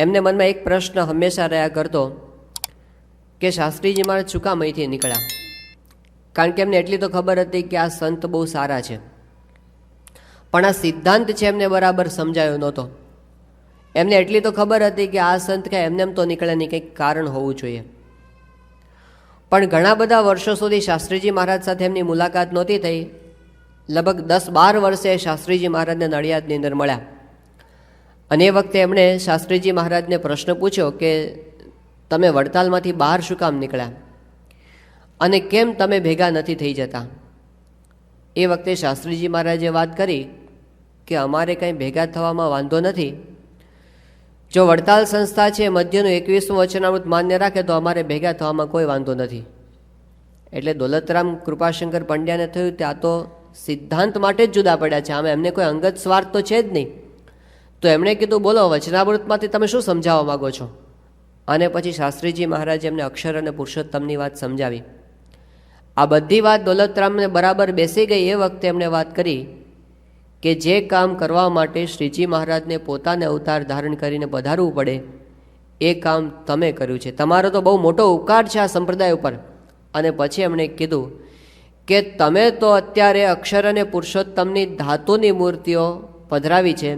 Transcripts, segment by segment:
એમને મનમાં એક પ્રશ્ન હંમેશા રહ્યા કરતો કે શાસ્ત્રીજી મહારાજ શું કામ અહીંથી નીકળ્યા? કારણ કે એમને એટલી તો ખબર હતી કે આ સંત બહુ સારા છે, પણ આ સિદ્ધાંત છે એમને બરાબર સમજાયો નહોતો. એમને એટલી તો ખબર હતી કે આ સંત કાંઈ એમને એમ તો નીકળે નહીં, કંઈક કારણ હોવું જોઈએ. પણ ઘણા બધા વર્ષો સુધી શાસ્ત્રીજી મહારાજ સાથે એમની મુલાકાત નહોતી થઈ. લગભગ 10-12 વર્ષે શાસ્ત્રીજી મહારાજને નડિયાદની અંદર મળ્યા. અને એ વખતે એમણે શાસ્ત્રીજી મહારાજને પ્રશ્ન પૂછ્યો કે તમે વડતાલમાંથી બહાર શું કામ નીકળ્યા અને કેમ તમે ભેગા નથી થઈ જતા? એ વખતે શાસ્ત્રીજી મહારાજે વાત કરી કે અમારે કંઈ ભેગા થવામાં વાંધો નથી. જો વડતાલ સંસ્થા છે મધ્યનું 21મું વચનામૃત માન્ય રાખે તો અમારે ભેગા થવામાં કોઈ વાંધો નથી. એટલે દોલતરામ કૃપાશંકર પંડ્યાને થયું કે આ તો સિદ્ધાંત માટે જ જુદા પડ્યા છે, આમાં એમને કોઈ અંગત સ્વાર્થ તો છે જ નહીં. તો એમણે કીધું બોલો વચનામૃતમાંથી તમે શું સમજાવવા માગો છો? અને પછી શાસ્ત્રીજી મહારાજે એમને અક્ષર અને પુરુષોત્તમની વાત સમજાવી. આ બધી વાત દોલતરામને બરાબર બેસી ગઈ. એ વખતે એમણે વાત કરી કે જે કામ કરવા માટે શ્રીજી મહારાજને પોતાને અવતાર ધારણ કરીને પધારવું પડે એ કામ તમે કર્યું છે, તમારો તો બહુ મોટો ઉપકાર છે આ સંપ્રદાય ઉપર. અને પછી એમણે કીધું કે તમે તો અત્યારે અક્ષર અને પુરુષોત્તમની ધાતુની મૂર્તિઓ પધરાવી છે,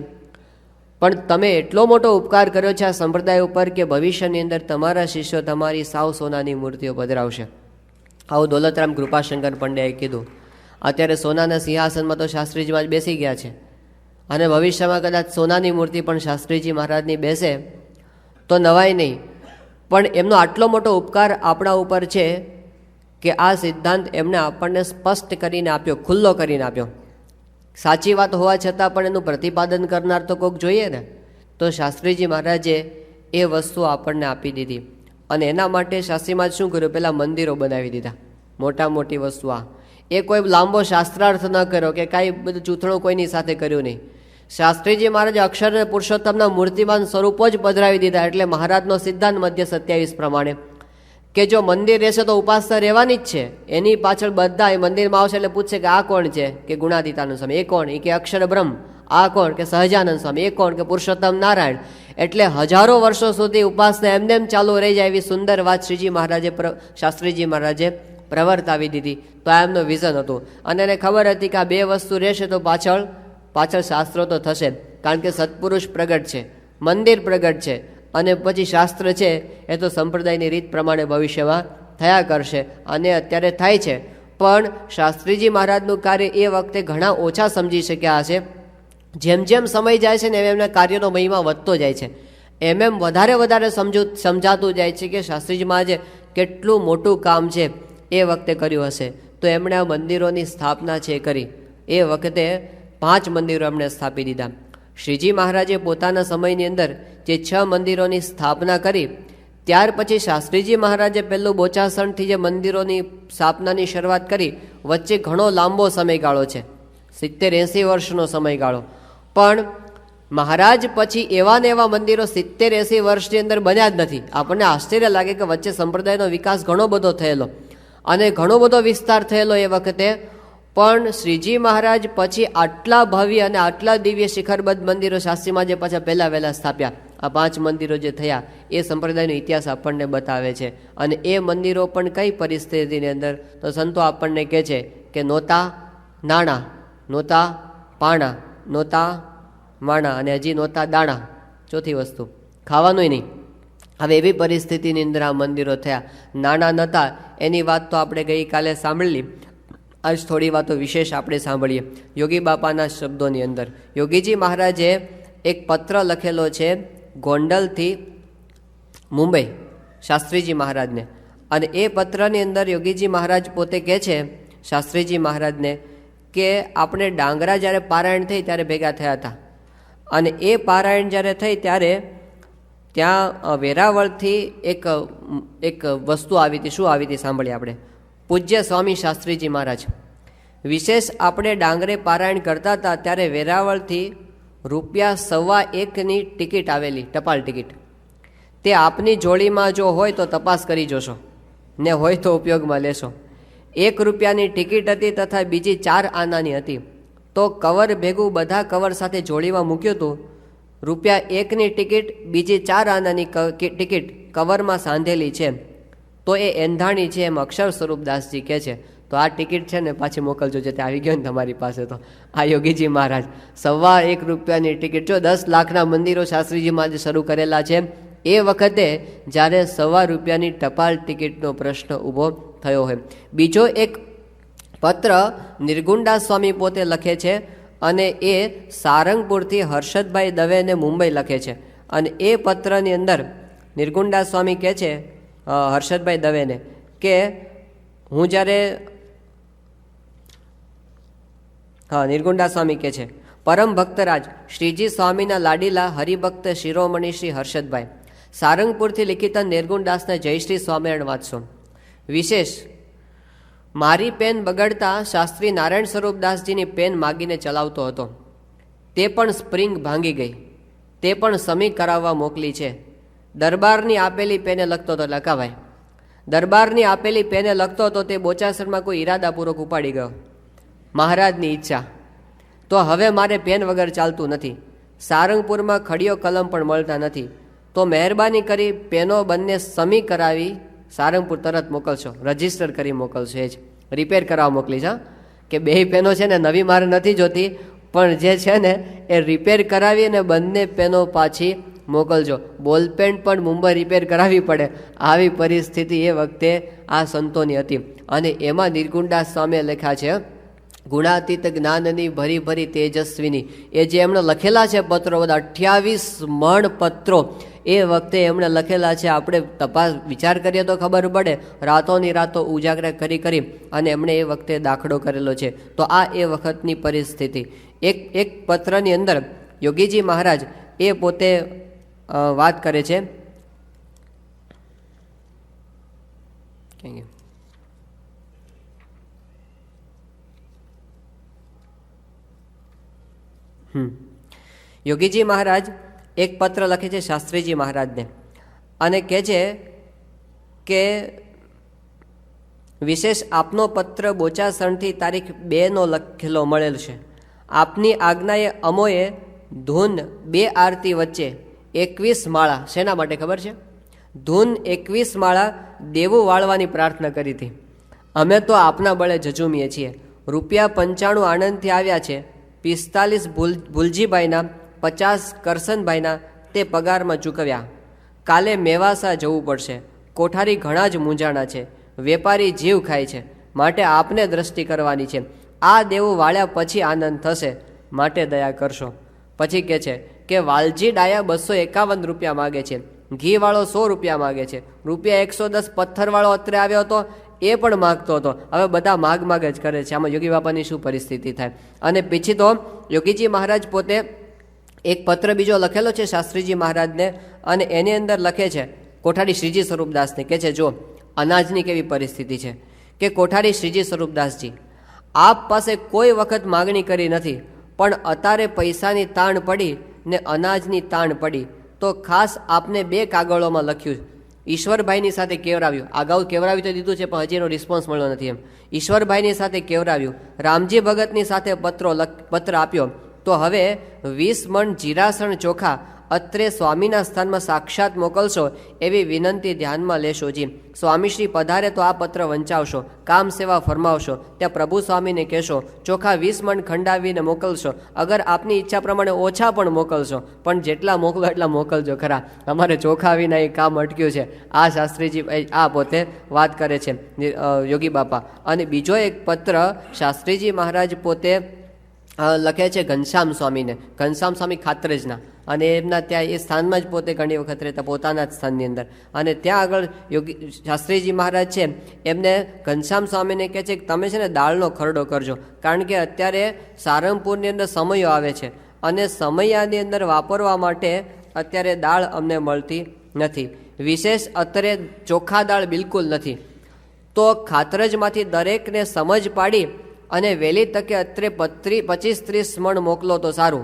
પણ તમે એટલો મોટો ઉપકાર કર્યો છે આ સંપ્રદાય ઉપર કે ભવિષ્યની અંદર તમારા શિષ્યો તમારી સાવ સોનાની મૂર્તિઓ પધરાવશે. આવું દોલતરામ કૃપાશંકર પંડ્યાએ કીધું. અત્યારે સોનાના સિંહાસનમાં તો શાસ્ત્રીજી મહારાજ બેસી ગયા છે, અને ભવિષ્યમાં કદાચ સોનાની મૂર્તિ પણ શાસ્ત્રીજી મહારાજની બેસે તો નવાય નહીં. પણ એમનો આટલો મોટો ઉપકાર આપણા ઉપર છે કે આ સિદ્ધાંત એમને આપણને સ્પષ્ટ કરીને આપ્યો, ખુલ્લો કરીને આપ્યો. સાચી વાત હોવા છતાં પણ એનું પ્રતિપાદન કરનાર તો કોઈક જોઈએ ને. તો શાસ્ત્રીજી મહારાજે એ વસ્તુ આપણને આપી દીધી. અને એના માટે શાસ્ત્રી મહારાજ શું કર્યું? પહેલાં મંદિરો બનાવી દીધા, મોટા મોટી વસ્તુ. એ કોઈ લાંબો શાસ્ત્રાર્થ ન કર્યો કે કાંઈ બધું ચૂંથણું કોઈની સાથે કર્યું નહીં. શાસ્ત્રીજી મહારાજે અક્ષર અને પુરુષોત્તમના મૂર્તિમાન સ્વરૂપો જ પધરાવી દીધા. એટલે મહારાજનો સિદ્ધાંત મધ્ય 27 પ્રમાણે કે જો મંદિર રહેશે તો ઉપાસના રહેવાની જ છે. એની પાછળ બધા એ મંદિરમાં આવશે એટલે પૂછશે કે આ કોણ છે? કે ગુણાતીતાનંદ સ્વામી. એ કોણ? એ કે અક્ષર બ્રહ્મ. આ કોણ? કે સહજાનંદ સ્વામી. એ કોણ? કે પુરુષોત્તમ નારાયણ. એટલે હજારો વર્ષો સુધી ઉપાસના એમને એમ ચાલુ રહી જાય એવી સુંદર વાત શ્રીજી મહારાજે શાસ્ત્રીજી મહારાજે પ્રવર્તાવી દીધી. તો આ એમનું વિઝન હતું. અને એને ખબર હતી કે આ બે વસ્તુ રહેશે તો પાછળ શાસ્ત્રો તો થશે, કારણ કે સત્પુરુષ પ્રગટ છે, મંદિર પ્રગટ છે, અને પછી શાસ્ત્ર છે એ તો સંપ્રદાયની રીત પ્રમાણે ભવિષ્યમાં થયા કરશે. અને અત્યારે થાય છે. પણ શાસ્ત્રીજી મહારાજનું કાર્ય એ વખતે ઘણા ઓછા સમજી શક્યા હશે. જેમ જેમ સમય જાય છે ને એમ એમના કાર્યનો મહિમા વધતો જાય છે, એમ વધારે સમજાતું જાય છે કે શાસ્ત્રીજી મહારાજે કેટલું મોટું કામ છે એ વખતે કર્યું હશે. તો એમણે આ મંદિરોની સ્થાપના છે કરી. એ વખતે 5 મંદિરો એમણે સ્થાપી દીધા. શ્રીજી મહારાજે પોતાના સમયની અંદર જે 6 મંદિરોની સ્થાપના કરી, ત્યાર પછી શાસ્ત્રીજી મહારાજે પહેલું બોચાસણથી જે મંદિરોની સ્થાપનાની શરૂઆત કરી, વચ્ચે ઘણો લાંબો સમયગાળો છે, 70-80 વર્ષનો સમયગાળો. પણ મહારાજ પછી એવા ને એવા મંદિરો 70-80 વર્ષની અંદર બન્યા જ નથી. આપણને આશ્ચર્ય લાગે કે વચ્ચે સંપ્રદાયનો વિકાસ ઘણો બધો થયેલો અને ઘણો બધો વિસ્તાર થયેલો એ વખતે. પણ શ્રીજી મહારાજ પછી આટલા ભવ્ય અને આટલા દિવ્ય શિખરબદ્ધ મંદિરો શાસ્ત્રીમાં જે પાછા પહેલાં વહેલા સ્થાપ્યા, આ 5 મંદિરો જે થયા એ સંપ્રદાયનો ઇતિહાસ આપણને બતાવે છે. અને એ મંદિરો પણ કઈ પરિસ્થિતિની અંદર? તો સંતો આપણને કહે છે કે નહોતા નાણાં, નહોતા પાણા, નહોતા માણા, અને હજી નહોતા દાણા. ચોથી વસ્તુ ખાવાનુંય નહીં. હવે એવી પરિસ્થિતિની અંદર આ મંદિરો થયા. નાણાં નહોતા એની વાત તો આપણે ગઈકાલે સાંભળેલી. આજ થોડી વાતો વિશેષ આપણે સાંભળીએ યોગી બાપાના શબ્દોની અંદર. યોગીજી મહારાજે એક પત્ર લખેલો છે ગોંડલથી મુંબઈ શાસ્ત્રીજી મહારાજને. અને એ પત્રની અંદર યોગીજી મહારાજ પોતે કહે છે શાસ્ત્રીજી મહારાજને કે આપણે ડાંગરા જ્યારે પારાયણ થઈ ત્યારે ભેગા થયા હતા. અને એ પારાયણ જ્યારે થઈ ત્યારે ત્યાં વેરાવળથી એક વસ્તુ આવી હતી. શું આવી હતી સાંભળીએ આપણે. પૂજ્ય સ્વામી શાસ્ત્રીજી મહારાજ વિશેષ આપણે ડાંગરે પારાયણ કરતા હતા ત્યારે વેરાવળથી ₹1.25ની ટિકિટ આવેલી, ટપાલ ટિકિટ. તે આપની જોડીમાં જો હોય તો તપાસ કરી જોશો ને હોય તો ઉપયોગમાં લેશો. ₹1ની ટિકિટ હતી તથા બીજી 4 આનાની હતી. તો કવર ભેગું બધા કવર સાથે જોડીમાં મૂક્યું હતું. ₹1ની ટિકિટ બીજી 4 આનાની ટિકિટ કવરમાં સાંધેલી છે, તો એ એંધાણી છે એમ અક્ષર સ્વરૂપદાસજી કહે છે. તો આ ટિકિટ છે ને પાછી મોકલજો, જે આવી ગયો ને તમારી પાસે. તો આ યોગીજી મહારાજ ₹1.25ની ટિકિટ. જો 10 લાખના મંદિરો શાસ્ત્રીજી મહારાજે શરૂ કરેલા છે, એ વખતે જ્યારે ₹1.25ની ટપાલ ટિકિટનો પ્રશ્ન ઊભો થયો હોય. બીજો એક પત્ર નિર્ગુણદાસ સ્વામી પોતે લખે છે, અને એ સારંગપુરથી હર્ષદભાઈ દવેને મુંબઈ લખે છે. અને એ પત્રની અંદર નિર્ગુણદાસ સ્વામી કહે છે હર્ષદભાઈ દવેને કે હું જ્યારે નિર્ગુણદાસ સ્વામી કહે છે, પરમ ભક્તરાજ શ્રીજી સ્વામીના લાડીલા હરિભક્ત શિરોમણી શ્રી હર્ષદભાઈ, સારંગપુરથી લિખિત નિર્ગુણદાસના જયશ્રી સ્વામિનારાયણ વાંચશો. વિશેષ, મારી પેન બગડતા શાસ્ત્રી નારાયણ સ્વરૂપદાસજીની પેન માગીને ચલાવતો હતો. તે પણ સ્પ્રિંગ ભાંગી ગઈ. તે પણ સમી કરાવવા મોકલી છે. દરબારની આપેલી પેને લખતો હતો. લખાભાઈ, દરબારની આપેલી પેને લખતો હતો તે બોચાસરમાં કોઈ ઈરાદાપૂર્વક ઉપાડી ગયો. મહારાજની ઈચ્છા. તો હવે મારે પેન વગર ચાલતું નથી. સારંગપુરમાં ખડીયો કલમ પણ મળતા નથી. તો મહેરબાની કરી પેનો બંને સમી કરાવી સારંગપુર તરત મોકલશો. રજીસ્ટર કરી મોકલશો. એ જ રિપેર કરાવવા મોકલીશ. હા, કે બે પેનો છે ને નવી મારે નથી જોતી, પણ જે છે ને એ રિપેર કરાવી અને બંને પેનો પાછી મોકલજો. બોલપેન પણ મુંબઈ રિપેર કરાવવી પડે, આવી પરિસ્થિતિ એ વખતે આ સંતોની હતી. અને એમાં નિર્ગુણદાસ સ્વામીએ લખ્યા છે, ગુણાતીત જ્ઞાનની ભરી ભરી તેજસ્વીની. એ જે એમણે લખેલા છે પત્રો, બધા 28 મણ પત્રો એ વખતે એમણે લખેલા છે. આપણે તપાસ વિચાર કરીએ તો ખબર પડે. રાતોની રાતો ઉજાગરા કરી અને એમણે એ વખતે દાખલો કરેલો છે. તો આ એ વખતની પરિસ્થિતિ. એક પત્રની અંદર યોગીજી મહારાજ એ પોતે વાત કરે છે. યોગીજી મહારાજ એક પત્ર લખે છે શાસ્ત્રીજી મહારાજને, અને કહે છે કે વિશેષ આપનો પત્ર બોચાસણથી તારીખ 2નો લખેલો મળેલ છે. આપની આજ્ઞાએ અમોએ ધૂન 2 આરતી વચ્ચે 21 માળા, શેના માટે ખબર છે? ધૂન 21 માળા દેવું વાળવાની પ્રાર્થના કરી હતી. અમે તો આપના બળે જજુમીએ છીએ. ₹95 આણંદથી આવ્યા છે. 45 ભુલજીભાઈના, 50 કરસનભાઈના તે પગારમાં ચૂકવ્યા. કાલે મેવાસા જવું પડશે. કોઠારી ઘણા જ મૂંઝાણા છે. વેપારી જીવ ખાય છે, માટે આપને દ્રષ્ટિ કરવાની છે. આ દેવું વાળ્યા પછી આનંદ થશે, માટે દયા કરશો. પછી કહે છે કે વાલજી ડાયા ₹251 માગે છે. ઘીવાળો ₹100 માગે છે. ₹110 પથ્થરવાળો અત્રે આવ્યો હતો, એ પણ માગતો હતો. હવે બધા માગ જ કરે છે. આમાં યોગી બાપાની શું પરિસ્થિતિ થાય? અને પછી તો યોગીજી મહારાજ પોતે એક પત્ર બીજો લખેલો છે શાસ્ત્રીજી મહારાજને, અને એની અંદર લખે છે કોઠારી શ્રીજી સ્વરૂપદાસને. કહે છે જો અનાજની કેવી પરિસ્થિતિ છે, કે કોઠારી શ્રીજી સ્વરૂપદાસજી, આપ પાસે કોઈ વખત માગણી કરી નથી, પણ અત્યારે પૈસાની તાણ પડી ને અનાજની તાણ પડી, તો ખાસ આપને 2 કાગળોમાં લખ્યું. ઈશ્વરભાઈની સાથે કેવરાવ્યું. અગાઉ કેવરાવી તો દીધું છે, પણ હજી એનો રિસ્પોન્સ મળ્યો નથી. એમ ઈશ્વરભાઈની સાથે કેવરાવ્યું. રામજી ભગતની સાથે પત્ર આપ્યો. તો હવે 20 મણ જીરાસણ ચોખા અત્રે સ્વામીના સ્થાનમાં સાક્ષાત મોકલશો, એવી વિનંતી ધ્યાનમાં લેશોજી. સ્વામીશ્રી પધારે તો આ પત્ર વંચાવશો, કામ સેવા ફરમાવશો. ત્યાં પ્રભુ સ્વામીને કહેશો ચોખા 20 મણ ખંડાવીને મોકલશો. અગર આપની ઈચ્છા પ્રમાણે ઓછા પણ મોકલશો, પણ જેટલા મોકલો એટલા મોકલજો ખરા. અમારે ચોખા વિના એ કામ અટક્યું છે. આ શાસ્ત્રીજી આ પોતે વાત કરે છે યોગી બાપા. અને બીજો એક પત્ર શાસ્ત્રીજી મહારાજ પોતે લખે છે ઘનશ્યામ સ્વામીને. ઘનશ્યામ સ્વામી ખાતરેજના, અને એમના ત્યાં એ સ્થાનમાં જ પોતે ઘણી વખત રહેતા, પોતાના જ સ્થાનની અંદર. અને ત્યાં આગળ યોગી શાસ્ત્રીજી મહારાજ છે એમને ઘનશ્યામ સ્વામીને કહે છે કે તમે છે ને દાળનો ખરડો કરજો, કારણ કે અત્યારે સારંગપુરની અંદર સમયો આવે છે, અને સમયાની અંદર વાપરવા માટે અત્યારે દાળ અમને મળતી નથી. વિશેષ અત્યારે ચોખ્ખા દાળ બિલકુલ નથી. તો ખાતરજમાંથી દરેકને સમજ પાડી અને વહેલી તકે અત્રે 25-30 મણ મોકલો તો સારું.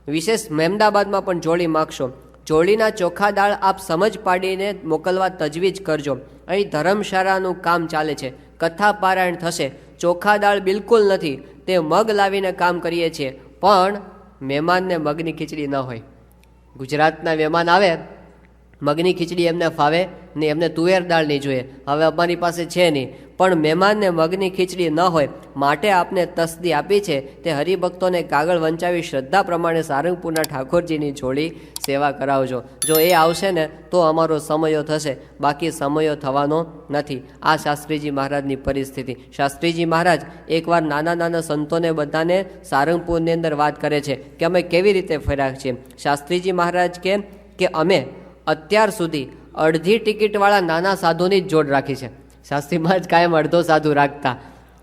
વિશેષ મહેમદાબાદમાં પણ જોડી માગશો. જોડીના ચોખા દાળ આપ સમજ પાડીને મોકલવા તજવીજ કરજો. અહીં ધર્મશાળાનું કામ ચાલે છે, કથા પારાયણ થશે. ચોખા દાળ બિલકુલ નથી, તે મગ લાવીને કામ કરીએ છીએ, પણ મહેમાનને મગની ખીચડી ન હોય. ગુજરાતના મહેમાન આવે, મગની ખીચડી એમને ફાવે ને એમને તુવેર દાળની જોઈએ. હવે અમારી પાસે છે નહીં, પણ મહેમાનને મગની ખીચડી ન હોય માટે આપને તસદી આપી છે તે હરિભક્તોને કાગળ વંચાવી શ્રદ્ધા પ્રમાણે સારંગપુરના ઠાકોરજીની જોડી સેવા કરાવજો. જો એ આવશે ને તો અમારો સમયો થશે, બાકી સમયો થવાનો નથી. આ શાસ્ત્રીજી મહારાજની પરિસ્થિતિ. શાસ્ત્રીજી મહારાજ એકવાર નાના નાના સંતોને બધાને સારંગપુરની અંદર વાત કરે છે કે અમે કેવી રીતે ફર્યા છીએ. શાસ્ત્રીજી મહારાજ કે અમે અત્યાર સુધી અડધી ટિકિટવાળા નાના સાધુની જ જોડ રાખી છે. શાસ્ત્રી મહારાજ કાયમ અડધો સાધુ રાખતા,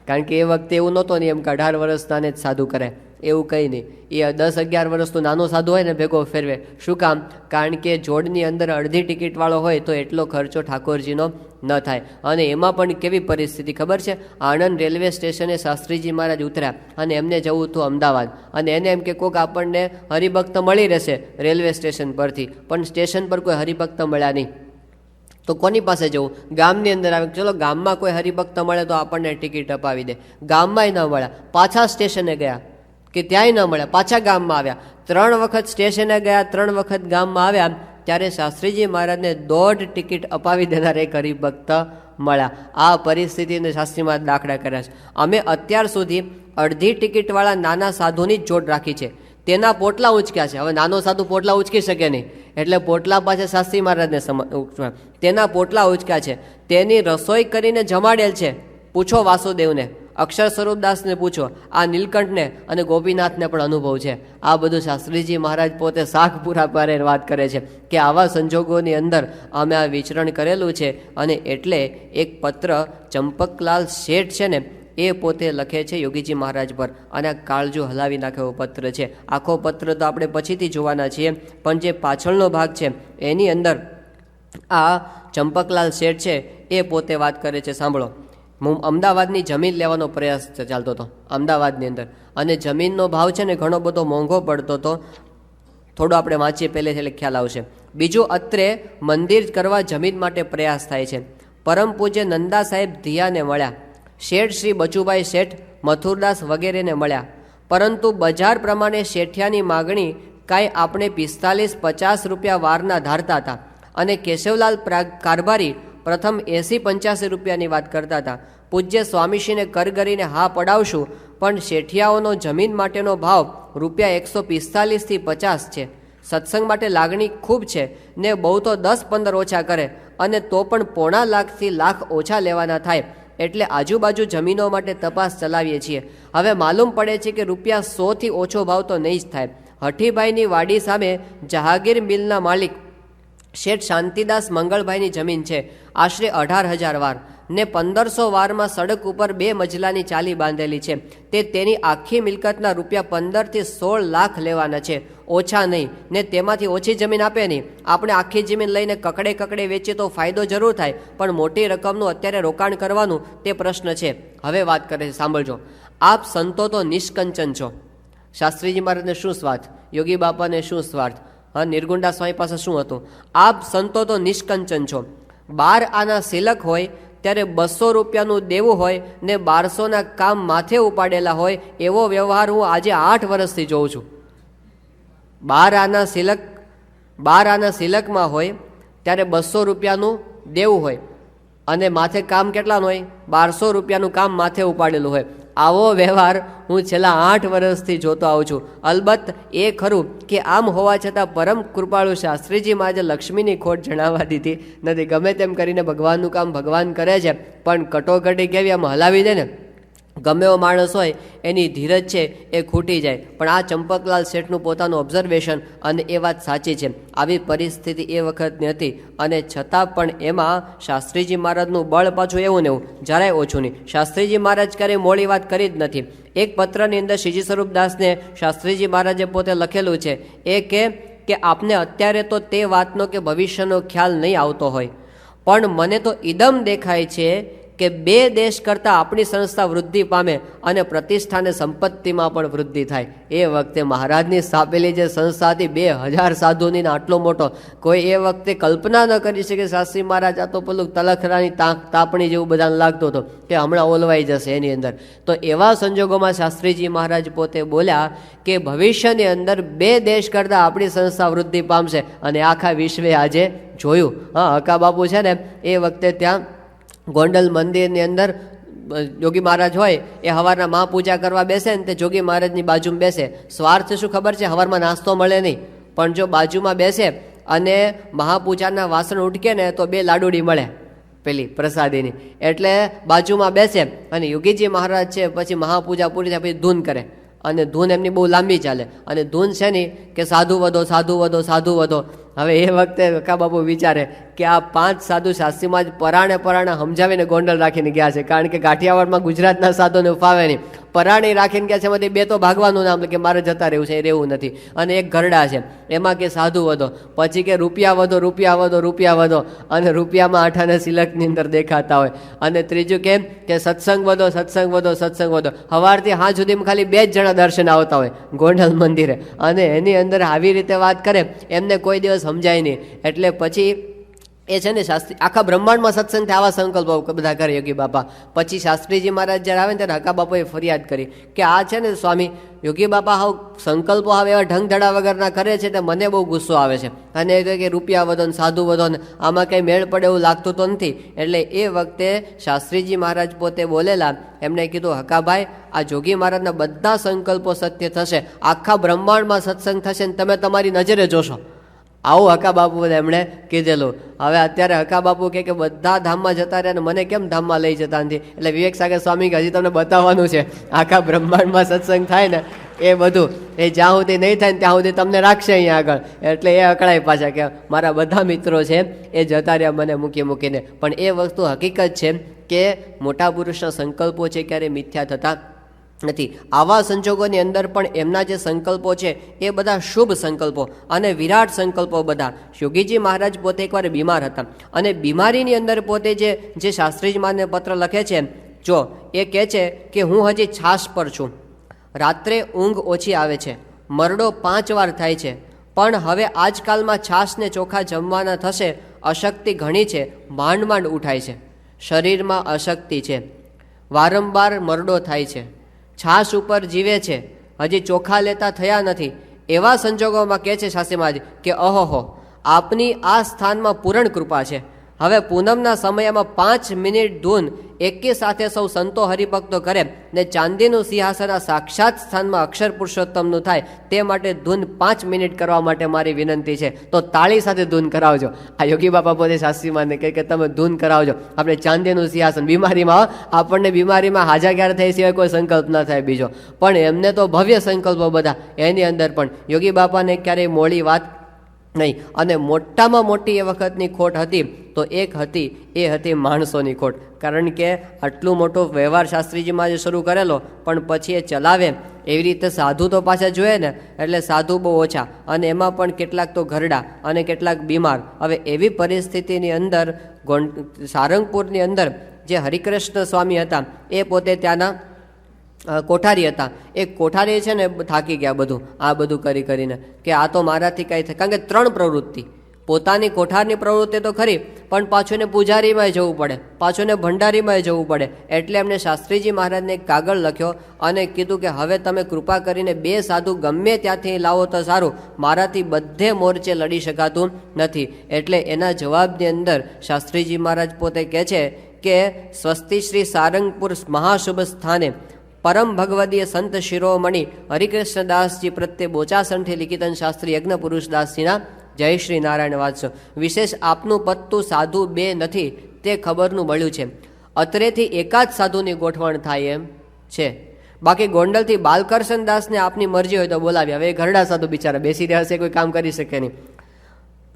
કારણ કે એ વખતે એવું નહોતો ને એમ કે 18 વર્ષનાને જ સાધુ કરે, એવું કંઈ નહીં. એ 10-11 વર્ષનું નાનો સાધુ હોય ને ભેગો ફેરવે. શું કામ? કારણ કે જોડની અંદર અડધી ટિકિટવાળો હોય તો એટલો ખર્ચો ઠાકોરજીનો ન થાય. અને એમાં પણ કેવી પરિસ્થિતિ ખબર છે? આણંદ રેલવે સ્ટેશને શાસ્ત્રીજી મહારાજ ઉતર્યા અને એમને જવું હતું અમદાવાદ, અને એને એમ કે કોઈક આપણને હરિભક્ત મળી રહેશે રેલવે સ્ટેશન પરથી, પણ સ્ટેશન પર કોઈ હરિભક્ત મળ્યા નહીં. તો કોની પાસે જવું? ગામની અંદર આવે, ચલો ગામમાં કોઈ હરિભક્ત મળે તો આપણને ટિકિટ અપાવી દે. ગામમાંય ન મળ્યા, પાછા સ્ટેશને ગયા કે ત્યાંય ન મળ્યા, પાછા ગામમાં આવ્યા. 3 વખત સ્ટેશને ગયા, 3 વખત ગામમાં આવ્યા, ત્યારે શાસ્ત્રીજી મહારાજને 1.5 ટિકિટ અપાવી દેનાર એક હરિભક્ત મળ્યા. આ પરિસ્થિતિને શાસ્ત્રી મહારાજ દાખલા કર્યા છે. અમે અત્યાર સુધી અડધી ટિકિટવાળા નાના સાધુની જ જોડ રાખી છે, તેના પોટલા ઉંચક્યા છે. હવે નાનો સાધુ પોટલા ઉંચકી શકે નહીં, એટલે પોટલા પાસે શાસ્ત્રી મહારાજને તેના પોટલા ઉંચક્યા છે. તેની રસોઈ કરીને જમાડેલ છે. પૂછો વાસુદેવને, અક્ષર સ્વરૂપદાસને પૂછો, આ નીલકંઠને અને ગોપીનાથને પણ અનુભવ છે. આ બધું શાસ્ત્રીજી મહારાજ પોતે શાખ પૂરા પારે વાત કરે છે કે આવા સંજોગોની અંદર અમે આ વિચરણ કરેલું છે. અને એટલે એક પત્ર ચંપકલાલ શેઠ છે ને એ પોતે લખે છે યોગીજી મહારાજ પર, અને આ કાળજુ હલાવી નાખે એવો પત્ર છે. આખો પત્ર તો આપણે પછીથી જોવાના છીએ, પણ જે પાછળનો ભાગ છે એની અંદર આ ચંપકલાલ શેઠ છે એ પોતે વાત કરે છે. સાંભળો. હું અમદાવાદની જમીન લેવાનો પ્રયાસ ચાલતો હતો અમદાવાદની અંદર, અને જમીનનો ભાવ છે ને ઘણો બધો મોંઘો પડતો હતો. થોડું આપણે વાંચીએ પહેલેથી એટલે ખ્યાલ આવશે. બીજું, અત્રે મંદિર કરવા જમીન માટે પ્રયાસ થાય છે. પરમ પૂજ્ય નંદા સાહેબ ધિયાને મળ્યા, શેઠ શ્રી બચુભાઈ શેઠ, મથુરદાસ વગેરેને મળ્યા, પરંતુ બજાર પ્રમાણે શેઠિયાની માગણી કાંઈ આપણે 45-50 રૂપિયા વારના ધારતા હતા, અને કેશવલાલ કારભારી પ્રથમ 80-85 રૂપિયાની વાત કરતા હતા. પૂજ્ય સ્વામીશ્રીને કરગરીને હા પડાવશું, પણ શેઠિયાઓનો જમીન માટેનો ભાવ રૂપિયા 145 થી 50 છે. સત્સંગ માટે લાગણી ખૂબ છે ને બહુ તો 10-15 ઓછા કરે, અને તો પણ 1.5 લાખથી લાખ ઓછા લેવાના થાય. એટલે આજુબાજુ જમીનો માટે તપાસ ચલાવીએ છીએ. હવે માલુમ પડે છે કે રૂપિયા 100 થી ઓછો ભાવ તો નહીં જ થાય. હઠીભાઈની વાડી સામે જહાગીર મિલના માલિક શેઠ શાંતિદાસ મંગળભાઈની જમીન છે, આશરે 18,000 વાર, ને 1500 વારમાં સડક ઉપર 2 મજલાની ચાલી બાંધેલી છે. તે તેની આખી મિલકતના રૂપિયા 15 થી 16 લાખ લેવાના છે, ઓછા નહીં, ને તેમાંથી ઓછી જમીન આપે નહીં. આપણે આખી જમીન લઈને કકડે વેચીએ તો ફાયદો જરૂર થાય, પણ મોટી રકમનું અત્યારે રોકાણ કરવાનું તે પ્રશ્ન છે. હવે વાત કરે છે, સાંભળજો. આપ સંતો તો નિષ્કંચન છો. શાસ્ત્રીજી મહારાજને શું સ્વાર્થ, યોગી બાપાને શું સ્વાર્થ, હા, નિર્ગુંડા સ્વામી પાસે શું હતું? આપ સંતો તો નિષ્કંચન છો. 12 આના સિલક હોય ત્યારે 200 રૂપિયાનું દેવું હોય ને 1200ના કામ માથે ઉપાડેલા હોય, એવો વ્યવહાર હું આજે 8 વર્ષથી જોઉં છું. 12 આના સિલકમાં હોય ત્યારે 200 રૂપિયાનું દેવું હોય, અને માથે કામ કેટલાનું હોય? 1200 રૂપિયાનું કામ માથે ઉપાડેલું હોય. આવો વ્યવહાર હું છેલ્લા 8 વર્ષથી જોતો આવું છું. અલબત્ત એ ખરું કે આમ હોવા છતાં પરમ કૃપાળુ શાસ્ત્રીજી મહારાજે લક્ષ્મીની ખોટ જણાવવા દીધી નથી. ગમે તેમ કરીને ભગવાનનું કામ ભગવાન કરે છે, પણ કટોકટી કેવી આમ હલાવી દે ને, ગમે એવો માણસ હોય એની ધીરજ છે એ ખૂટી જાય. પણ આ ચંપકલાલ શેઠનું પોતાનું ઓબ્ઝર્વેશન, અને એ વાત સાચી છે. આવી પરિસ્થિતિ એ વખતની હતી, અને છતાં પણ એમાં શાસ્ત્રીજી મહારાજનું બળ પાછું એવું ને એવું, જરાય ઓછું નહીં. શાસ્ત્રીજી મહારાજ ક્યારેય મોડી વાત કરી જ નથી. એક પત્રની અંદર શ્રીજી સ્વરૂપદાસને શાસ્ત્રીજી મહારાજે પોતે લખેલું છે એ કે આપને અત્યારે તો તે વાતનો કે ભવિષ્યનો ખ્યાલ નહીં આવતો હોય, પણ મને તો ઇદમ દેખાય છે કે 2 દેશ કરતાં આપણી સંસ્થા વૃદ્ધિ પામે અને પ્રતિષ્ઠાને સંપત્તિમાં પણ વૃદ્ધિ થાય. એ વખતે મહારાજની સ્થાપેલી જે સંસ્થા હતી 2000 સાધુની આટલો મોટો, કોઈ એ વખતે કલ્પના ન કરી શકે. શાસ્ત્રી મહારાજ આ તો પેલું તલખરાની તાપણી જેવું બધાને લાગતું હતું કે હમણાં ઓલવાઈ જશે એની અંદર. તો એવા સંજોગોમાં શાસ્ત્રીજી મહારાજ પોતે બોલ્યા કે ભવિષ્યની અંદર 2 દેશ કરતાં આપણી સંસ્થા વૃદ્ધિ પામશે. અને આખા વિશ્વે આજે જોયું. હકા બાપુ છે ને એ વખતે ત્યાં ગોંડલ મંદિરની અંદર જોગી મહારાજ હોય એ સવારના મહાપૂજા કરવા બેસે ને તે જોગી મહારાજની બાજુમાં બેસે. સ્વાર્થ શું ખબર છે? સવારમાં નાસ્તો મળે નહીં, પણ જો બાજુમાં બેસે અને મહાપૂજાના વાસણ ઉટકે ને તો 2 લાડુડી મળે પેલી પ્રસાદીની. એટલે બાજુમાં બેસે અને યોગીજી મહારાજ છે પછી મહાપૂજા પૂરી થાય પછી ધૂન કરે. અને ધૂન એમની બહુ લાંબી ચાલે. અને ધૂન છે ને કે સાધુ વધો, સાધુ વધો, સાધુ વધો. હવે એ વખતે કાકા બાપુ વિચારે કે આ 5 સાધુ શાસ્ત્રીમાં જ પરાણે સમજાવીને ગોંડલ રાખીને ગયા છે. કારણ કે કાઠિયાવાડમાં ગુજરાતના સાધુને ફાવે નહીં. પરાણી રાખીને ગયા છે, એમાંથી 2 તો ભાગવાનું નામ કે મારે જતા રહેવું છે, એ રહેવું નથી. અને એક ગરડા છે એમાં કે સાધુ વધો, પછી કે રૂપિયા વધો, રૂપિયા વધો, રૂપિયા વધો. અને રૂપિયામાં આઠાને સિલકની અંદર દેખાતા હોય. અને ત્રીજું કેમ કે સત્સંગ વધો, સત્સંગ વધો, સત્સંગ વધો. સવારથી સાંજ સુધીમાં ખાલી 2 જ જણા દર્શન આવતા હોય ગોંડલ મંદિરે. અને એની અંદર આવી રીતે વાત કરે એમને કોઈ દિવસ સમજાય નહીં. એટલે પછી એ છે ને શાસ્ત્રી આખા બ્રહ્માંડમાં સત્સંગથી આવા સંકલ્પો બધા કરે યોગી બાપા. પછી શાસ્ત્રીજી મહારાજ જ્યારે આવે ને ત્યારે હકા બાપાએ ફરિયાદ કરી કે આ છે ને સ્વામી યોગી બાપા હાવ સંકલ્પો હવે એવા ઢંગધડા વગરના કરે છે, તો મને બહુ ગુસ્સો આવે છે. અને એ કહે કે રૂપિયા વધો ને સાધુ વધો ને આમાં કંઈ મેળ પડે એવું લાગતું તો નથી. એટલે એ વખતે શાસ્ત્રીજી મહારાજ પોતે બોલેલા, એમણે કીધું હકાભાઈ આ જોગી મહારાજના બધા સંકલ્પો સત્ય થશે, આખા બ્રહ્માંડમાં સત્સંગ થશે ને તમે તમારી નજરે જોશો. આવું હકા બાપુ એમણે કીધેલું. હવે અત્યારે હકા બાપુ કે બધા ધામમાં જતા રહ્યા ને મને કેમ ધામમાં લઈ જતા નથી? એટલે વિવેક સાગર સ્વામી કે હજી તમને બતાવવાનું છે આખા બ્રહ્માંડમાં સત્સંગ થાય ને એ બધું, એ જ્યાં સુધી નહીં થાય ને ત્યાં સુધી તમને રાખશે અહીંયા આગળ. એટલે એ અકળાય પાછા કે મારા બધા મિત્રો છે એ જતા રહ્યા મને મૂકીને. પણ એ વસ્તુ હકીકત છે કે મોટા પુરુષના સંકલ્પો છે ક્યારે મિથ્યા થતા નથી. આવા સંજોગોની અંદર પણ એમના જે સંકલ્પો છે એ બધા શુભ સંકલ્પો અને વિરાટ સંકલ્પો બધા. યોગીજી મહારાજ પોતે એકવાર બીમાર હતા અને બીમારીની અંદર પોતે જે શાસ્ત્રીજી મહારાજને પત્ર લખે છે, જો એ કહે છે કે હું હજી છાશ પર છું, રાત્રે ઊંઘ ઓછી આવે છે, મરડો 5 વાર થાય છે, પણ હવે આજકાલમાં છાશને ચોખા જમવાના થશે, અશક્તિ ઘણી છે, માંડ માંડ ઉઠાય છે, શરીરમાં અશક્તિ છે, વારંવાર મરડો થાય છે, છાશ ઉપર જીવે છે, હજી ચોખા લેતા થયા નથી. એવા સંજોગોમાં કહે છે શાસ્ત્રી મહારાજ કે અહોહો આપની આ સ્થાનમાં પૂરણ કૃપા છે. હવે પૂનમના સમયમાં 5 મિનિટ ધૂન એકી સાથે સૌ સંતો હરિભક્તો કરે ને ચાંદીનું સિંહાસન સાક્ષાત સ્થાનમાં અક્ષર પુરુષોત્તમનું થાય, તે માટે ધૂન 5 મિનિટ કરવા માટે મારી વિનંતી છે. તો તાળી સાથે ધૂન કરાવજો. આ યોગી બાપા પોતે શાસ્ત્રીમાને કહે કે તમે ધૂન કરાવજો. આપણે ચાંદીનું સિંહાસન બીમારીમાં આપણને બીમારીમાં હાજા ક્યારે થઈ સિવાય કોઈ સંકલ્પ ના થાય બીજો, પણ એમને તો ભવ્ય સંકલ્પો બધા. એની અંદર પણ યોગી બાપાને ક્યારેય મોડી વાત નહીં. અને મોટામાં મોટી એ વખતની ખોટ હતી તો એક હતી એ હતી માણસોની ખોટ. કારણ કે આટલું મોટો વ્યવહાર શાસ્ત્રીજીમાં જે શરૂ કરેલો પણ પછી એ ચલાવે એવી રીતે સાધુ તો પાછા જોઈએ ને, એટલે સાધુ બહુ ઓછા અને એમાં પણ કેટલાક તો ઘરડા અને કેટલાક બીમાર. હવે એવી પરિસ્થિતિની અંદર સારંગપુરની અંદર જે હરિકૃષ્ણ સ્વામી હતા એ પોતે ત્યાંના કોઠારી હતા. એ કોઠારી છે ને થાકી ગયા બધું આ બધું કરીને કે આ તો મારાથી કાંઈ થાય. કારણ કે 3 પ્રવૃત્તિ, પોતાની કોઠારની પ્રવૃત્તિ તો ખરી પણ પાછું ને પૂજારીમાં જવું પડે, પાછું ને ભંડારીમાં જવું પડે. એટલે એમણે શાસ્ત્રીજી મહારાજને એક કાગળ લખ્યો અને કીધું કે હવે તમે કૃપા કરીને 2 સાધુ ગમે ત્યાંથી લાવો તો સારું, મારાથી બધે મોરચે લડી શકાતું નથી. એટલે એના જવાબની અંદર શાસ્ત્રીજી મહારાજ પોતે કહે છે કે સ્વસ્તિ શ્રી સારંગપુર મહાશુભ સ્થાને પરમ ભગવદીય સંત શિરોમણી હરિકૃષ્ણદાસજી પ્રત્યે બોચાસનથી લિખિતન શાસ્ત્રી યજ્ઞ પુરુષદાસજીના જય શ્રી નારાયણ વાંચશો. વિશેષ આપનું પત્તું સાધુ 2 નથી તે ખબરનું મળ્યું છે. અત્રેથી એકાદ સાધુની ગોઠવણ થાય એમ છે. બાકી ગોંડલથી બાલકૃષ્ણદાસને આપની મરજી હોય તો બોલાવી. હવે એ ઘરડા સાધુ બિચારા બેસી રહ્યા હશે, કોઈ કામ કરી શકે નહીં.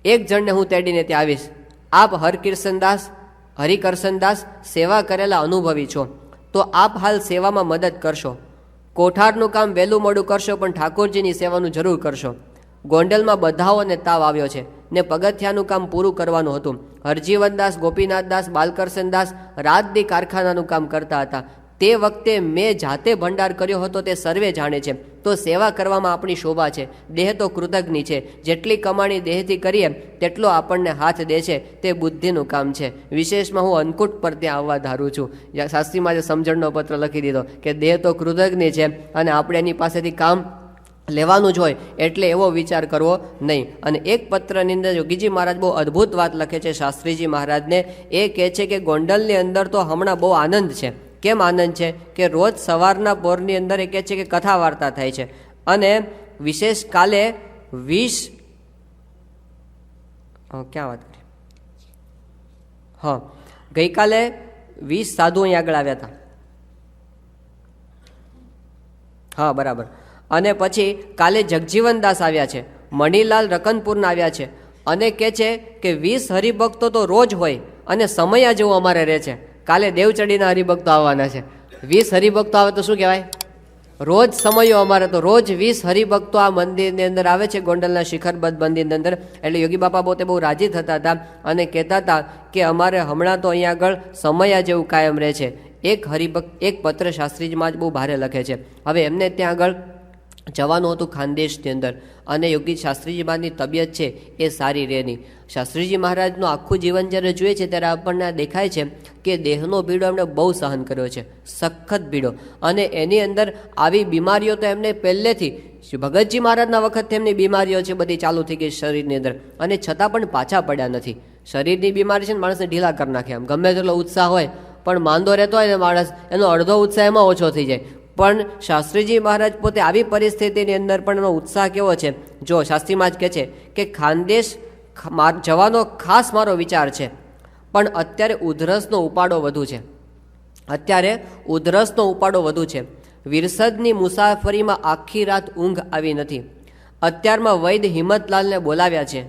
એક જણને હું તેડીને ત્યાં આવીશ. આપ હરિકૃષ્ણદાસ સેવા કરેલા અનુભવી છો તો આપ હાલ સેવામાં મદદ કરશો. કોઠારનું કામ વહેલું મોડું કરશો પણ ઠાકોરજીની સેવાનું જરૂર કરશો. ગોંડલમાં બધાઓને તાવ આવ્યો છે, ને પગથિયાનું કામ પૂરું કરવાનું હતું. હરજીવનદાસ, ગોપીનાથદાસ, બાલકરસનદાસ રાત દી કારખાનાનું કામ કરતા હતા. તે વખતે મેં જાતે ભંડાર કર્યો હતો તે સર્વે જાણે છે. તો સેવા કરવામાં આપણી શોભા છે. દેહ તો કૃતજ્ઞ છે. જેટલી કમાણી દેહથી કરીએ તેટલો આપણને હાથ દે છે તે બુદ્ધિનું કામ છે. વિશેષમાં હું અન્નકૂટ પર ત્યાં આવવા ધારું છું. શાસ્ત્રીમાં જે સમજણનો પત્ર લખી દીધો કે દેહ તો કૃતજ્ઞ છે અને આપણે એની પાસેથી કામ લેવાનું જ હોય એટલે એવો વિચાર કરવો નહીં. અને એક પત્રની અંદર યોગીજી મહારાજ બહુ અદ્ભુત વાત લખે છે શાસ્ત્રીજી મહારાજને. એ કહે છે કે ગોંડલની અંદર તો હમણાં બહુ આનંદ છે. કેમ આનંદ છે કે રોજ સવારના પોરની અંદર એ કહે છે કે કથા વાર્તા થાય છે. અને વિશેષ કાલે 20 ક્યાં વાત કરી ગઈકાલે 20 સાધુ અહીં આગળ આવ્યા હતા. બરાબર. અને પછી કાલે જગજીવનદાસ આવ્યા છે, મણિલાલ રકનપુરના આવ્યા છે. અને કહે છે કે 20 હરિભક્તો તો રોજ હોય અને સમય જેવું અમારે રહે છે. કાલે દેવચડીના હરિભક્તો આવવાના છે. 20 હરિભક્તો આવે તો શું કહેવાય? રોજ સમયો અમારે. તો રોજ 20 હરિભક્તો આ મંદિરની અંદર આવે છે, ગોંડલના શિખરબદ્ધ મંદિરની અંદર. એટલે યોગી બાપા પોતે બહુ રાજી થતા હતા અને કહેતા હતા કે અમારે હમણાં તો અહીંયા આગળ સમય જેવું કાયમ રહે છે. એક હરિભક્ત એક પત્ર શાસ્ત્રીજીમાં જ બહુ ભારે લખે છે. હવે એમને ત્યાં આગળ જવાનું હતું ખાનદેશની અંદર, અને યોગી શાસ્ત્રીજીમાંની તબિયત છે એ સારી રહે નહીં. શાસ્ત્રીજી મહારાજનું આખું જીવન જ્યારે જોઈએ છે ત્યારે આપણને દેખાય છે કે દેહનો પીડો એમણે બહુ સહન કર્યો છે, સખત પીડો. અને એની અંદર આવી બીમારીઓ તો એમને પહેલેથી ભગતજી મહારાજના વખત એમની બીમારીઓ છે બધી ચાલુ થઈ ગઈ શરીરની અંદર, અને છતાં પણ પાછા પડ્યા નથી. શરીરની બીમારી છે ને માણસને ઢીલા કરી નાખે. આમ ગમે તેટલો ઉત્સાહ હોય પણ માંદો રહેતો હોય ને માણસ, એનો અડધો ઉત્સાહ એમાં ઓછો થઈ જાય. પણ શાસ્ત્રીજી મહારાજ પોતે આવી પરિસ્થિતિની અંદર પણ એનો ઉત્સાહ કેવો છે. જો શાસ્ત્રીમાં જ કહે છે કે ખાનદેશ જવાનો ખાસ મારો વિચાર છે, પણ અત્યારે ઉધરસનો ઉપાડો વધુ છે. વિરસદની મુસાફરીમાં આખી રાત ઊંઘ આવી નથી. અત્યારમાં વૈદ્ય હિંમતલાલને બોલાવ્યા છે.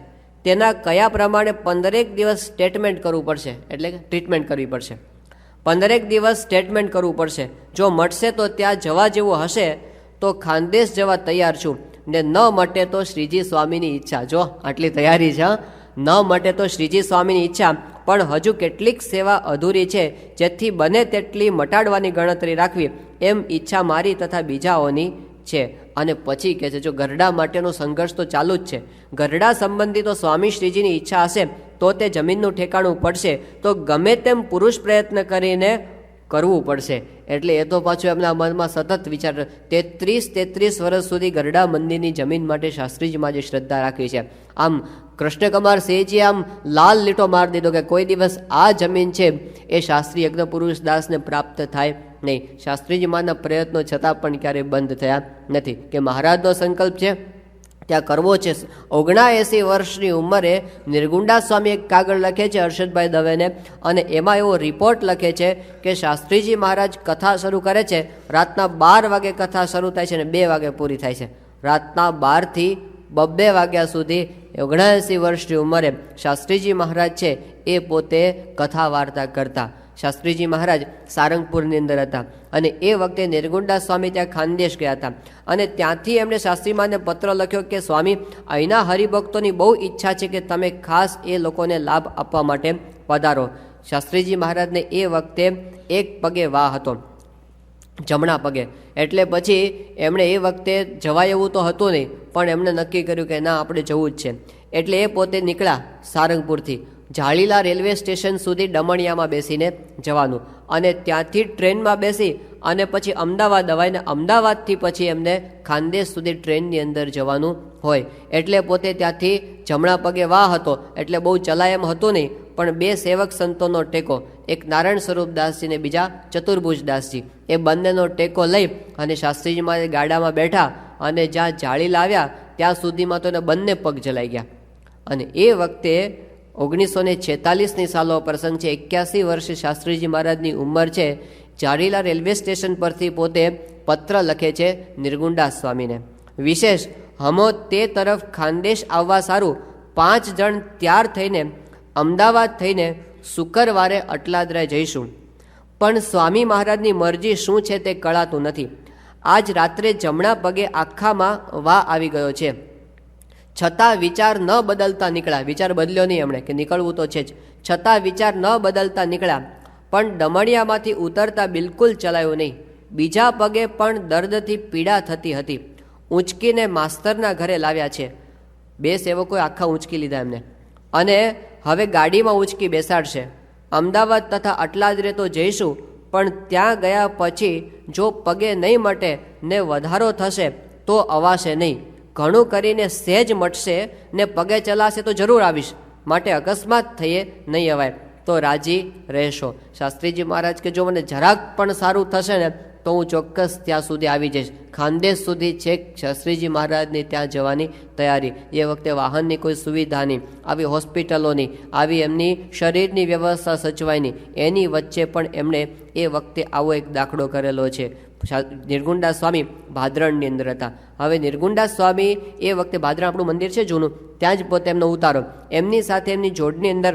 તેના કયા પ્રમાણે 15 દિવસ સ્ટેટમેન્ટ કરવું પડશે, એટલે કે ટ્રીટમેન્ટ કરવી પડશે. 15 દિવસ સ્ટેટમેન્ટ કરવું પડશે. જો મળશે તો ત્યાં જવા જેવું હશે તો ખાનદેશ જવા તૈયાર છું, ને ન મટે તો શ્રીજી સ્વામીની ઈચ્છા. જો આટલી તૈયારી છે. ન મટે તો શ્રીજી સ્વામીની ઈચ્છા, પણ હજુ કેટલીક સેવા અધૂરી છે જેથી બને તેટલી મટાડવાની ગણતરી રાખવી એમ ઈચ્છા મારી તથા બીજાઓની છે. અને પછી કહે છે જો ગરડા માટેનો સંઘર્ષ તો ચાલુ જ છે. ગરડા સંબંધી તો સ્વામી શ્રીજીની ઈચ્છા હશે તો તે જમીનનું ઠેકાણું પડશે, તો ગમે તેમ પુરુષ પ્રયત્ન કરીને કરવું પડશે. એટલે એ તો પાછું એમના મનમાં સતત વિચાર. 33 વર્ષ સુધી ગરડા મંદિરની જમીન માટે શાસ્ત્રીજીમાં જે શ્રદ્ધા રાખી છે. આમ કૃષ્ણકુમાર સિંહજી આમ લાલ લીટો મારી દીધો કે કોઈ દિવસ આ જમીન છે એ શાસ્ત્રી યજ્ઞ પુરુષ દાસને પ્રાપ્ત થાય નહીં. શાસ્ત્રીજીમાંના પ્રયત્નો છતાં પણ ક્યારેય બંધ થયા નથી. કે મહારાજનો સંકલ્પ છે ત્યાં કરવો છે. 79 વર્ષની ઉંમરે નિર્ગુંડા સ્વામી એક કાગળ લખે છે હર્ષદભાઈ દવેને, અને એમાં એવો રિપોર્ટ લખે છે કે શાસ્ત્રીજી મહારાજ કથા શરૂ કરે છે, રાતના 12 વાગે કથા શરૂ થાય છે અને 2 વાગે પૂરી થાય છે. રાતના 12 થી 2 વાગ્યા સુધી 79 વર્ષની ઉંમરે શાસ્ત્રીજી મહારાજ છે એ પોતે કથા વાર્તા કરતા. શાસ્ત્રીજી મહારાજ સારંગપુરની અંદર હતા, અને એ વખતે નિર્ગુંડા સ્વામી ત્યાં ખાનદેશ ગયા હતા. અને ત્યાંથી એમણે શાસ્ત્રીમાને પત્ર લખ્યો કે સ્વામી, અહીંના હરિભક્તોની બહુ ઈચ્છા છે કે તમે ખાસ એ લોકોને લાભ આપવા માટે પધારો. શાસ્ત્રીજી મહારાજને એ વખતે એક પગે વાહ હતો, જમણા પગે. એટલે પછી એમણે એ વખતે જવાય એવું તો હતું નહીં, પણ એમણે નક્કી કર્યું કે ના, આપણે જવું જ છે. એટલે એ પોતે નીકળ્યા સારંગપુરથી. જાળીલા રેલવે સ્ટેશન સુધી ડમણિયામાં બેસીને જવાનું, અને ત્યાંથી ટ્રેનમાં બેસી અને પછી અમદાવાદ અવાય, ને અમદાવાદથી પછી એમને ખાનદેશ સુધી ટ્રેનની અંદર જવાનું હોય. એટલે પોતે ત્યાંથી જમણા પગે વાહ હતો, એટલે બહુ ચલાય એમ હતું નહીં, પણ 2 સેવક સંતોનો ટેકો, એક નારાયણ સ્વરૂપદાસજી ને બીજા ચતુર્ભુજદાસજી, એ બંનેનો ટેકો લઈ અને શાસ્ત્રીજીમાં ગાડામાં બેઠા અને જ્યાં જાળીલા આવ્યા ત્યાં સુધીમાં તો એને બંને પગ જલાઈ ગયા. અને એ વખતે 1946ની સાલનો પ્રસંગ છે. 81 વર્ષે શાસ્ત્રીજી મહારાજની ઉંમર છે. જાળીલા રેલવે સ્ટેશન પરથી પોતે પત્ર લખે છે નિર્ગુંડા સ્વામીને. વિશેષ હમો તે તરફ ખાનદેશ આવવા સારું 5 જણ તૈયાર થઈને અમદાવાદ થઈને શુક્રવારે અટલાદરા જઈશું, પણ સ્વામી મહારાજની મરજી શું છે તે કળાતું નથી. આજ રાત્રે જમણા પગે આખામાં વા આવી ગયો છે. છતાં વિચાર ન બદલતા નીકળ્યા. વિચાર બદલ્યો નહીં એમણે કે નીકળવું તો છે જ, છતાં વિચાર ન બદલતા નીકળ્યા. પણ ડમણિયામાંથી ઉતરતા બિલકુલ ચલાયું નહીં. બીજા પગે પણ દર્દથી પીડા થતી હતી. ઊંચકીને માસ્તરના ઘરે લાવ્યા છે. 2 સેવકોએ આખા ઊંચકી લીધા એમને અને હવે ગાડીમાં ઊંચકી બેસાડશે. અમદાવાદ તથા અટલાદરે તો જઈશું, પણ ત્યાં ગયા પછી જો પગે નહીં મટે ને વધારો થશે તો અવાશે નહીં. ઘણું કરીને સહેજ મટશે ને પગે ચલાશે તો જરૂર આવીશ, માટે અકસ્માત થઈએ નહીં અવાય તો રાજી રહેશો. શાસ્ત્રીજી મહારાજ કે જો મને જરાક પણ સારું થશે ને તો હું ચોક્કસ ત્યાં સુધી આવી જઈશ. ખાનદેશ સુધી છેક શાસ્ત્રીજી મહારાજની ત્યાં જવાની તૈયારી. એ વખતે વાહનની કોઈ સુવિધા નહીં, આવી હોસ્પિટલોની, આવી એમની શરીરની વ્યવસ્થા સચવાયની, એની વચ્ચે પણ એમણે એ વખતે આવો એક દાખલો કરેલો છે. નિર્ગુંડા સ્વામી ભાદરણની અંદર હતા. હવે નિર્ગુંડા સ્વામી એ વખતે ભાદરણ આપણું મંદિર છે જૂનું, ત્યાં જ પોતે એમનો ઉતારો. એમની સાથે એમની જોડની અંદર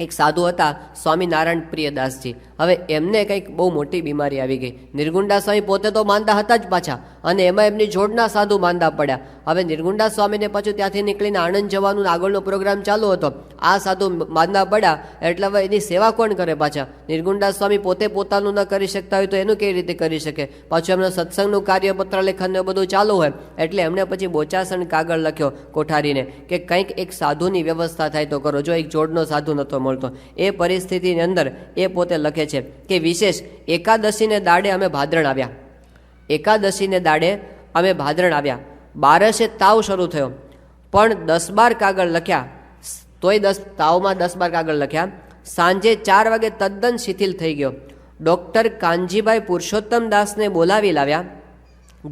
એક સાધુ હતા સ્વામિનારાયણ પ્રિયદાસજી. હવે એમને કંઈક બહુ મોટી બીમારી આવી ગઈ. નિર્ગુંડા સ્વામી પોતે તો માંદા હતા જ પાછા, અને એમાં એમની જોડના સાધુ માંદા પડ્યા. હવે નિર્ગુંડા સ્વામીને પાછું ત્યાંથી નીકળીને આણંદ જવાનું આગળનો પ્રોગ્રામ ચાલુ હતો. આ સાધુ માંદા પડ્યા એટલે હવે એની સેવા કોણ કરે પાછા? નિર્ગુંડા સ્વામી પોતે પોતાનું ન કરી શકતા હોય તો એનું કેવી રીતે કરી શકે? પાછું એમના સત્સંગનું કાર્ય, પત્રલેખન ને બધું ચાલુ હોય. એટલે એમણે પછી બોચાસણ કાગળ લખ્યો કોઠારીને કે કંઈક એક સાધુની વ્યવસ્થા થાય તો કરો. જો એક જોડનો સાધુ નહોતો મળતો. એ પરિસ્થિતિની અંદર એ પોતે લખે છે કે વિશેષ એકાદશીને દાડે અમે ભાદરણ આવ્યા. એકાદશીને દાડે અમે ભાદરણ આવ્યા. 12 તાવ શરૂ થયો, પણ 10-12 કાગળ લખ્યા, તોય તાવમાં 10-12 કાગળ લખ્યા. સાંજે 4 વાગે તદ્દન શિથિલ થઈ ગયો. ડૉક્ટર કાનજીભાઈ પુરુષોત્તમદાસને બોલાવી લાવ્યા,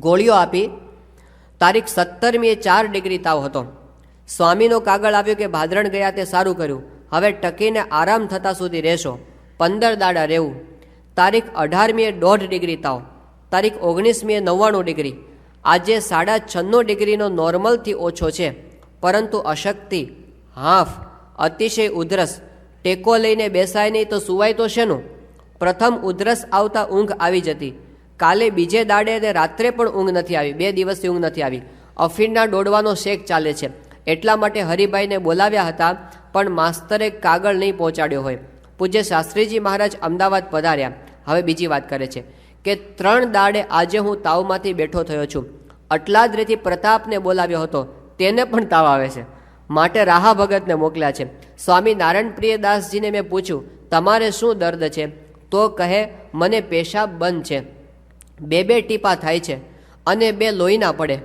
ગોળીઓ આપી. તારીખ 17મીએ 4 ડિગ્રી તાવ હતો. સ્વામીનો કાગળ આવ્યો કે ભાદરણ ગયા તે સારું કર્યું, હવે ટકીને આરામ થતા સુધી રહેશો, 15 દાડા રહેવું. તારીખ 18મીએ 1.5 ડિગ્રી તાવ. તારીખ 19મીએ 99 ડિગ્રી. આજે 96 ડિગ્રીનો નોર્મલથી ઓછો છે, પરંતુ અશક્તિ, હાફ, અતિશય ઉધરસ, ટેકો લઈને બેસાય નહીં તો સુવાય તો શેનું? પ્રથમ ઉધરસ આવતા ઊંઘ આવી જતી. કાલે બીજે દાડે ને રાત્રે પણ ઊંઘ નથી આવી. 2 દિવસથી ઊંઘ નથી આવી. અફીણના દોડવાનો શેક ચાલે છે. એટલા માટે હરિભાઈને બોલાવ્યા હતા, પણ માસ્તરે કાગળ નહીં પહોંચાડ્યો હોય. પૂજ્ય શાસ્ત્રીજી મહારાજ અમદાવાદ પધાર્યા. હવે બીજી વાત કરે છે કે 3 દાડે આજે હું તાવમાંથી બેઠો થયો છું. અટલાદરેથી પ્રતાપને બોલાવ્યો હતો, તેને પણ તાવ આવે છે, માટે રાહા ભગતને મોકલ્યા છે. સ્વામી નારાયણ પ્રિયદાસજીને મેં પૂછ્યું, તમારે શું દર્દ છે? તો કહે, મને પેશાબ બંધ છે, 2 ટીપા થાય છે અને 2 લોહીના પડે.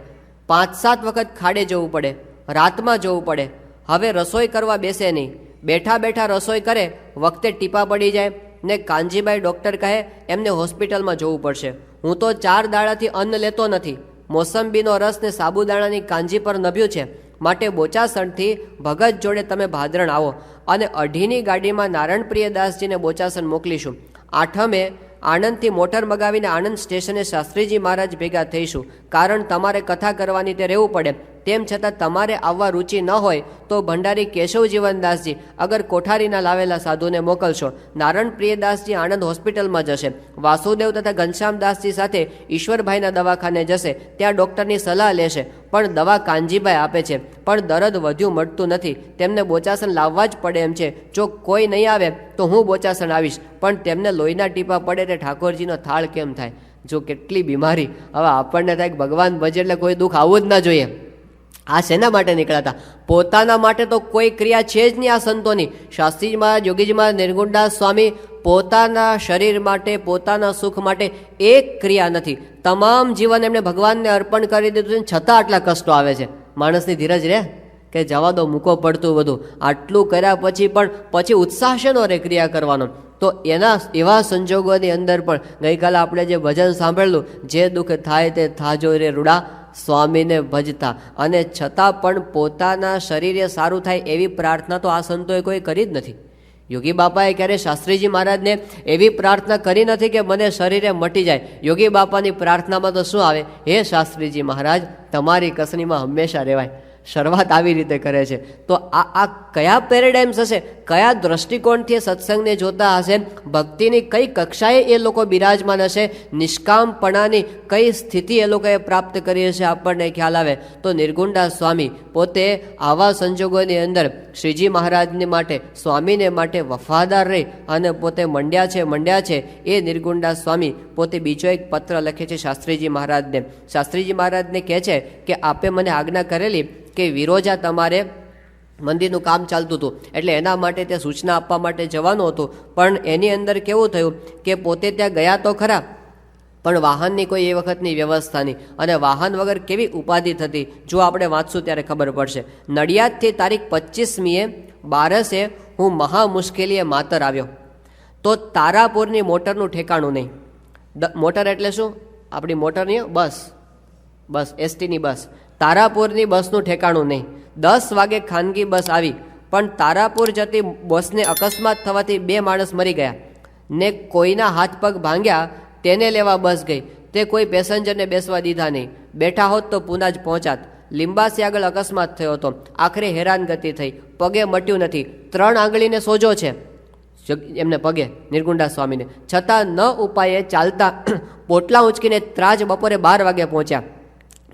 5-7 વખત ખાડે જવું પડે, રાતમાં જવું પડે. હવે રસોઈ કરવા બેસે નહીં, બેઠા બેઠા રસોઈ કરે વખતે ટીપા પડી જાય ને કાનજીભાઈ ડૉક્ટર કહે એમને હોસ્પિટલમાં જવું પડશે. હું તો 4 દાડાથી અન્ન લેતો નથી. મોસંબીનો રસ ને સાબુદાણાની કાંજી પર નભ્યું છે, માટે બોચાસણથી ભગત જોડે તમે ભાદરણ આવો અને 2:30ની ગાડીમાં નારાયણ પ્રિયદાસજીને બોચાસણ મોકલીશું. 8મે આણંદથી મોટર મગાવીને આણંદ સ્ટેશને શાસ્ત્રીજી મહારાજ ભેગા થઈશું, કારણ તમારે કથા કરવાની તે રહેવું પડે. તેમ છતાં તમારે આવવા રુચિ ન હોય તો ભંડારી કેશવજીવનદાસજી અગર કોઠારીના લાવેલા સાધુને મોકલશો. નારાયણ પ્રિયદાસજી આણંદ હોસ્પિટલમાં જશે. વાસુદેવ તથા ઘનશ્યામદાસજી સાથે ઈશ્વરભાઈના દવાખાને જશે. ત્યાં ડૉક્ટરની સલાહ લેશે, પણ દવા કાનજીભાઈ આપે છે, પણ દર્દ વધ્યું મટતું નથી. તેમને બોચાસણ લાવવા જ પડે એમ છે. જો કોઈ નહીં આવે તો હું બોચાસણ આવીશ, પણ તેમને લોહીના ટીપા પડે તે ઠાકોરજીનો થાળ કેમ થાય? જો કેટલી બીમારી! હવે આપણને થાય ભગવાન ભજે એટલે કોઈ દુઃખ આવવું જ ના જોઈએ. આ શેના માટે નીકળ્યા હતા? પોતાના માટે તો કોઈ ક્રિયા છે જ નહીં આ સંતોની. શાસ્ત્રીજી મહારાજ, યોગીજી મહારાજ, નિર્ગુણદાસ સ્વામી પોતાના શરીર માટે, પોતાના સુખ માટે એક ક્રિયા નથી. તમામ જીવન એમણે ભગવાનને અર્પણ કરી દીધું છે, છતાં આટલા કષ્ટો આવે છે. માણસની ધીરજ રહે કે જવા દો, મૂકો પડતું બધું. આટલું કર્યા પછી પણ પછી ઉત્સાહ શેનો રહે ક્રિયા કરવાનો? તો એવા સંજોગોની અંદર પણ ગઈકાલે આપણે જે ભજન સાંભળેલું, જે દુઃખ થાય તે થાજો રે રૂડા, સ્વામીને ભજતા, અને છતાં પણ પોતાના શરીરે સારું થાય એવી પ્રાર્થના તો આ સંતોએ કોઈ કરી જ નથી. યોગી બાપાએ ક્યારે શાસ્ત્રીજી મહારાજને એવી પ્રાર્થના કરી નથી કે મને શરીરે મટી જાય. યોગી બાપાની પ્રાર્થનામાં તો શું આવે? હે શાસ્ત્રીજી મહારાજ, તમારી કસનીમાં હંમેશા રહેવાય. શરૂઆત આવી રીતે કરે છે. તો આ કયા પેરેડાઇમ્સ હશે? કયા દ્રષ્ટિકોણથી સત્સંગને જોતા હશે, ભક્તિની કઈ કક્ષાએ એ લોકો બિરાજમાન હશે, નિષ્કામપણાની કઈ સ્થિતિ એ લોકોએ પ્રાપ્ત કરી હશે, આપણને ખ્યાલ આવે. તો નિર્ગુણદાસ સ્વામી પોતે આવા સંજોગોની અંદર શ્રીજી મહારાજને માટે, સ્વામીને માટે વફાદાર રહી અને પોતે મંડ્યા છે. એ નિર્ગુણદાસ સ્વામી પોતે બીજો એક પત્ર લખે છે શાસ્ત્રીજી મહારાજને. શાસ્ત્રીજી મહારાજને કહે છે કે આપે મને આજ્ઞા કરેલી કે વિરોજા તમારે મંદિરનું કામ ચાલતું હતું, એટલે એના માટે ત્યાં સૂચના આપવા માટે જવાનું હતું. પણ એની અંદર કેવું થયું કે પોતે ત્યાં ગયા તો ખરા, પણ વાહનની કોઈ એ વખતની વ્યવસ્થા નહીં, અને વાહન વગર કેવી ઉપાધિ થતી જો આપણે વાંચશું ત્યારે ખબર પડશે. નડિયાદથી તારીખ 25મીએ 12 હું મહા મુશ્કેલીએ માતર આવ્યો, તો તારાપુરની મોટરનું ઠેકાણું નહીં. મોટર એટલે શું? આપણી મોટરની બસ એસટીની બસ. તારાપુરની બસનું ઠેકાણું નહીં. 10 વાગે ખાનગી બસ આવી, પણ તારાપુર જતી બસને અકસ્માત થવાથી 2 માણસ મરી ગયા ને કોઈના હાથ પગ ભાંગ્યા. તેને લેવા બસ ગઈ, તે કોઈ પેસેન્જરને બેસવા દીધા નહીં. બેઠા હોત તો પુના જ પહોંચાત. લીંબાસી આગળ અકસ્માત થયો હતો, આખરે હેરાનગતિ થઈ, પગે મટ્યું નથી, 3 આંગળીને સોજો છે એમને પગે, નિર્ગુણદાસ સ્વામીને, છતાં ન ઉપાયે ચાલતા પોટલા ઊંચકીને ત્રાજ બપોરે 12 વાગે પહોંચ્યા.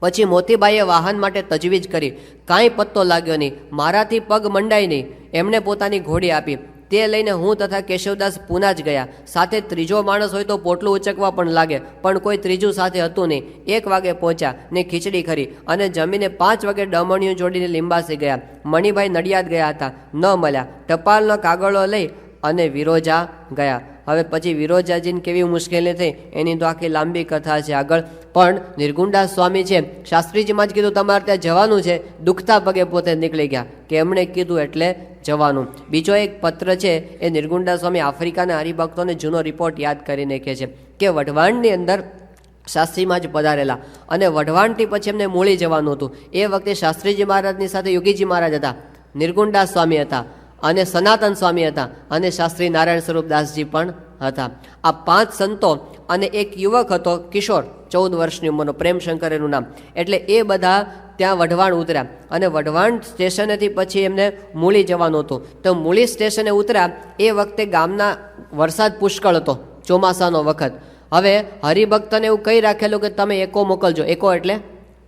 પછી મોતીબાઈએ વાહન માટે તજવીજ કરી, કાંઈ પત્તો લાગ્યો નહીં, મારાથી પગ મંડાય નહીં. એમણે પોતાની ઘોડી આપી, તે લઈને હું તથા કેશવદાસ પૂના જ ગયા. સાથે ત્રીજો માણસ હોય તો પોટલું ઉચકવા પણ લાગે, પણ કોઈ ત્રીજું સાથે હતું નહીં. 1 વાગે પહોંચ્યા ને ખીચડી ખરી અને જમીને 5 વાગે ડમણીયું જોડીને લીંબાસી ગયા. મણિભાઈ નડિયાદ ગયા હતા, ન મળ્યા. ટપાલનો કાગળો લઈ અને વિરોજા ગયા. હવે પછી વિરોજાજીને કેવી મુશ્કેલી થઈ એની તો આખી લાંબી કથા છે આગળ. પણ નિર્ગુણદાસ સ્વામી છે, શાસ્ત્રીજીમાં જ કીધું તમારે ત્યાં જવાનું છે, દુખતા પગે પોતે નીકળી ગયા કે એમણે કીધું એટલે જવાનું. બીજો એક પત્ર છે એ નિર્ગુણદાસ સ્વામી આફ્રિકાના હરિભક્તોને જૂનો રિપોર્ટ યાદ કરીને કહે છે કે વઢવાણની અંદર શાસ્ત્રીમાં જ પધારેલા અને વઢવાણથી પછી એમને મૂળી જવાનું હતું. એ વખતે શાસ્ત્રીજી મહારાજની સાથે યોગીજી મહારાજ હતા, નિર્ગુણદાસ સ્વામી હતા અને સનાતન સ્વામી હતા અને શાસ્ત્રી નારાયણ સ્વરૂપદાસજી પણ હતા. આ 5 સંતો અને એક યુવક હતો કિશોર, 14 વર્ષની ઉંમરનો, પ્રેમશંકર એનું નામ. એટલે એ બધા ત્યાં વઢવાણ ઉતર્યા અને વઢવાણ સ્ટેશનેથી પછી એમને મૂળી જવાનું હતું. તો મૂળી સ્ટેશને ઉતર્યા એ વખતે ગામના વરસાદ પુષ્કળ હતો, ચોમાસાનો વખત. હવે હરિભક્તને એવું કહી રાખેલું કે તમે એકો મોકલજો. એકો એટલે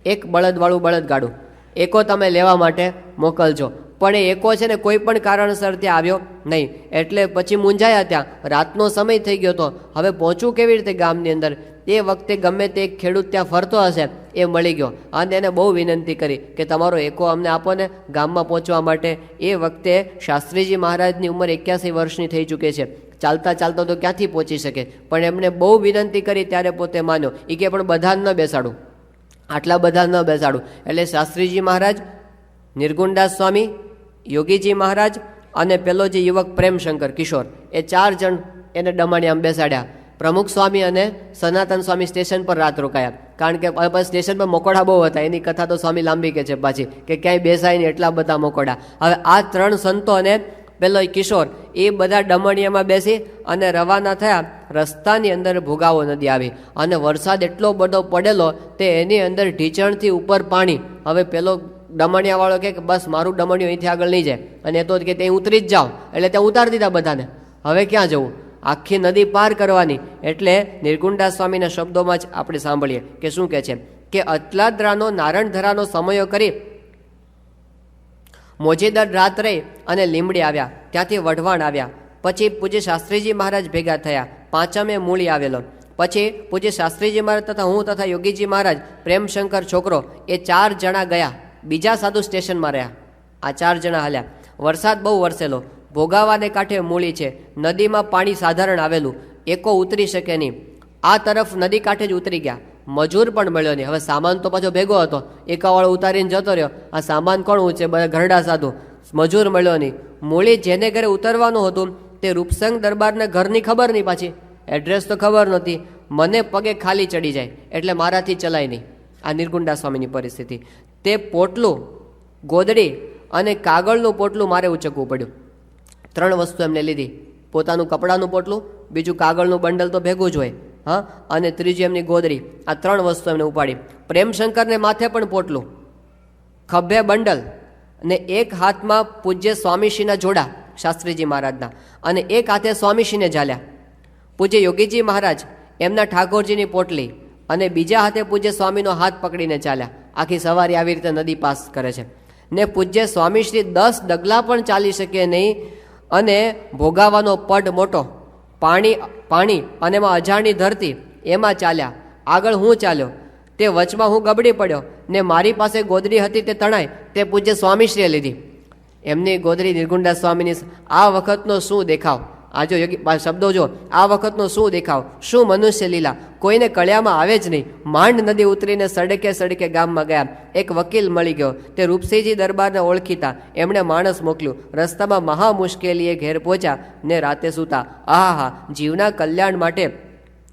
એક બળદવાળું બળદગાડું, એકો તમે લેવા માટે મોકલજો. પણ એ એકો છે ને કોઈ પણ કારણસર ત્યાં આવ્યો નહીં. એટલે પછી મૂંઝાયા. ત્યાં રાતનો સમય થઈ ગયો હતો. હવે પહોંચવું કેવી રીતે ગામની અંદર? એ વખતે ગમે તે એક ખેડૂત ત્યાં ફરતો હશે, એ મળી ગયો અને એને બહુ વિનંતી કરી કે તમારો એકો અમને આપો ને ગામમાં પહોંચવા માટે. એ વખતે શાસ્ત્રીજી મહારાજની ઉંમર 81 વર્ષની થઈ ચૂકી છે, ચાલતા ચાલતા તો ક્યાંથી પહોંચી શકે, પણ એમણે બહુ વિનંતી કરી ત્યારે પોતે માન્યો. એ કે પણ બધા ન બેસાડું, આટલા બધા ન બેસાડું. એટલે શાસ્ત્રીજી મહારાજ, નિર્ગુણદાસ સ્વામી, યોગીજી મહારાજ અને પેલો જે યુવક પ્રેમશંકર કિશોર, એ 4 જણ એને ડમાણિયામાં બેસાડ્યા. પ્રમુખ સ્વામી અને સનાતન સ્વામી સ્ટેશન પર રાત રોકાયા, કારણ કે સ્ટેશન પર મોકોડા બહુ હતા. એની કથા તો સ્વામી લાંબી કે છે પાછી, કે ક્યાંય બેસાય નહીં એટલા બધા મોકોડા. હવે આ 3 સંતો અને પેલો કિશોર એ બધા ડમણિયામાં બેસી અને રવાના થયા. રસ્તાની અંદર ભોગાવો નદી આવી અને વરસાદ એટલો બધો પડેલો તે એની અંદર ઢીચણથી ઉપર પાણી. હવે પેલો ડમણિયાવાળો કે બસ મારું ડમણિયું અહીંથી આગળ નહીં જાય, અને એ તો કે ત્યાં ઉતરી જ જાઓ. એટલે ત્યાં ઉતારી દીધા બધાને. હવે ક્યાં જવું? આખી નદી પાર કરવાની. એટલે નિર્ગુણદાસ સ્વામીના શબ્દોમાં જ આપણે સાંભળીએ કે શું કહે છે કે અતલાદરાનો નારણધરાનો સમયો કરી મોજીદર રાત રહી અને લીમડી આવ્યા, ત્યાંથી વઢવાણ આવ્યા. પછી પૂજ્ય શાસ્ત્રીજી મહારાજ ભેગા થયા. 5મે મૂળી આવેલો. પછી પૂજ્ય શાસ્ત્રીજી મહારાજ તથા હું તથા યોગીજી મહારાજ, પ્રેમશંકર છોકરો, એ 4 જણા ગયા. બીજા સાધુ સ્ટેશનમાં રહ્યા. આ 4 જણા હાલ્યા. વરસાદ બહુ વરસેલો, ભોગાવાને કાંઠે મૂળી છે, નદીમાં પાણી સાધારણ આવેલું, એકો ઉતરી શકે નહીં. આ તરફ નદી કાંઠે જ ઉતરી ગયા. મજૂર પણ મળ્યો નહીં. હવે સામાન તો પાછો ભેગો હતો, એકાવાળો ઉતારીને જતો રહ્યો. આ સામાન કોણ ઊંચે? બધા ઘરડા સાધુ. મજૂર મળ્યો નહીં. મૂળી જેને ઘરે ઉતરવાનું હતું તે રૂપસંગ દરબારને ઘરની ખબર નહીં, પાછી એડ્રેસ તો ખબર નહોતી. મને પગે ખાલી ચડી જાય એટલે મારાથી ચલાય નહીં. આ નિર્ગુણદાસ સ્વામીની પરિસ્થિતિ. તે પોટલું, ગોદડી અને કાગળનું પોટલું મારે ઉચકવું પડ્યું. 3 વસ્તુ એમને લીધી. પોતાનું કપડાનું પોટલું, બીજું કાગળનું બંડલ તો ભેગું જ હોય, હા, અને ત્રીજી એમની ગોદડી. આ 3 વસ્તુ એમને ઉપાડી. પ્રેમશંકરને માથે પણ પોટલું, ખભે બંડલ, અને એક હાથમાં પૂજ્ય સ્વામીશ્રીના જોડા. શાસ્ત્રીજી મહારાજના, અને એક હાથે સ્વામીશ્રીને ઝાલ્યા. પૂજ્ય યોગીજી મહારાજ એમના ઠાકોરજીની પોટલી અને બીજા હાથે પૂજ્ય સ્વામીનો હાથ પકડીને ચાલ્યા. આખી સવારી આવી રીતે નદી પાસ કરે છે ને પૂજ્ય સ્વામીશ્રી 10 ડગલા પણ ચાલી શકે નહીં, અને ભોગાવાનો પડ મોટો, પાણી અને એમાં અજાણી ધરતી, એમાં ચાલ્યા. આગળ હું ચાલ્યો, તે વચમાં હું ગબડી પડ્યો ને મારી પાસે ગોદડી હતી તે તણાઈ, તે પૂજ્ય સ્વામીશ્રીએ લીધી. એમની ગોદડી નિર્ગુણદાસ સ્વામીની. આ વખતનો શું દેખાવ! આ જો યોગી શબ્દો જો, આ વખતનો શું દેખાવ, શું મનુષ્ય લીલા, કોઈને કળિયામાં આવે જ નહીં. માંડ નદી ઉતરીને સડકે સડકે ગામમાં ગયા. એક વકીલ મળી ગયો, તે રૂપસિંહજી દરબારને ઓળખીતા. એમણે માણસ મોકલ્યું. રસ્તામાં મહા મુશ્કેલીએ ઘેર પહોંચ્યા ને રાતે સૂતા. આહા, જીવના કલ્યાણ માટે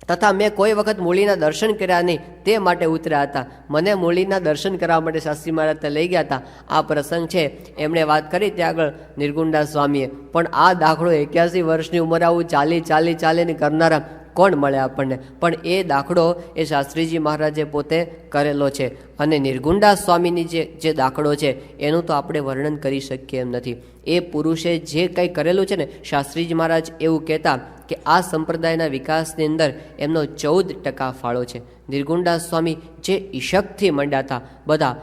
તથા મેં કોઈ વખત મૂળીના દર્શન કર્યા નહીં, તે માટે ઉતર્યા હતા. મને મૂળીના દર્શન કરવા માટે શાસ્ત્રી મહારાજ લઈ ગયા હતા. આ પ્રસંગ છે, એમણે વાત કરી ત્યાં આગળ નિર્ગુણદાસ સ્વામીએ. પણ આ દાખલો 81 વર્ષની ઉંમર આવું ચાલીને કરનારા કોણ મળે આપણને? પણ એ દાખલો એ શાસ્ત્રીજી મહારાજે પોતે કરેલો છે. અને નિર્ગુણદાસ સ્વામીની જે દાખલો છે એનું તો આપણે વર્ણન કરી શકીએ એમ નથી. એ પુરુષે જે કંઈ કરેલું છે ને, શાસ્ત્રીજી મહારાજ એવું કહેતા કે આ સંપ્રદાયના વિકાસની અંદર એમનો 14% ફાળો છે. નિર્ગુણદાસ સ્વામી જે ઈશકથી મંડ્યા હતા બધા.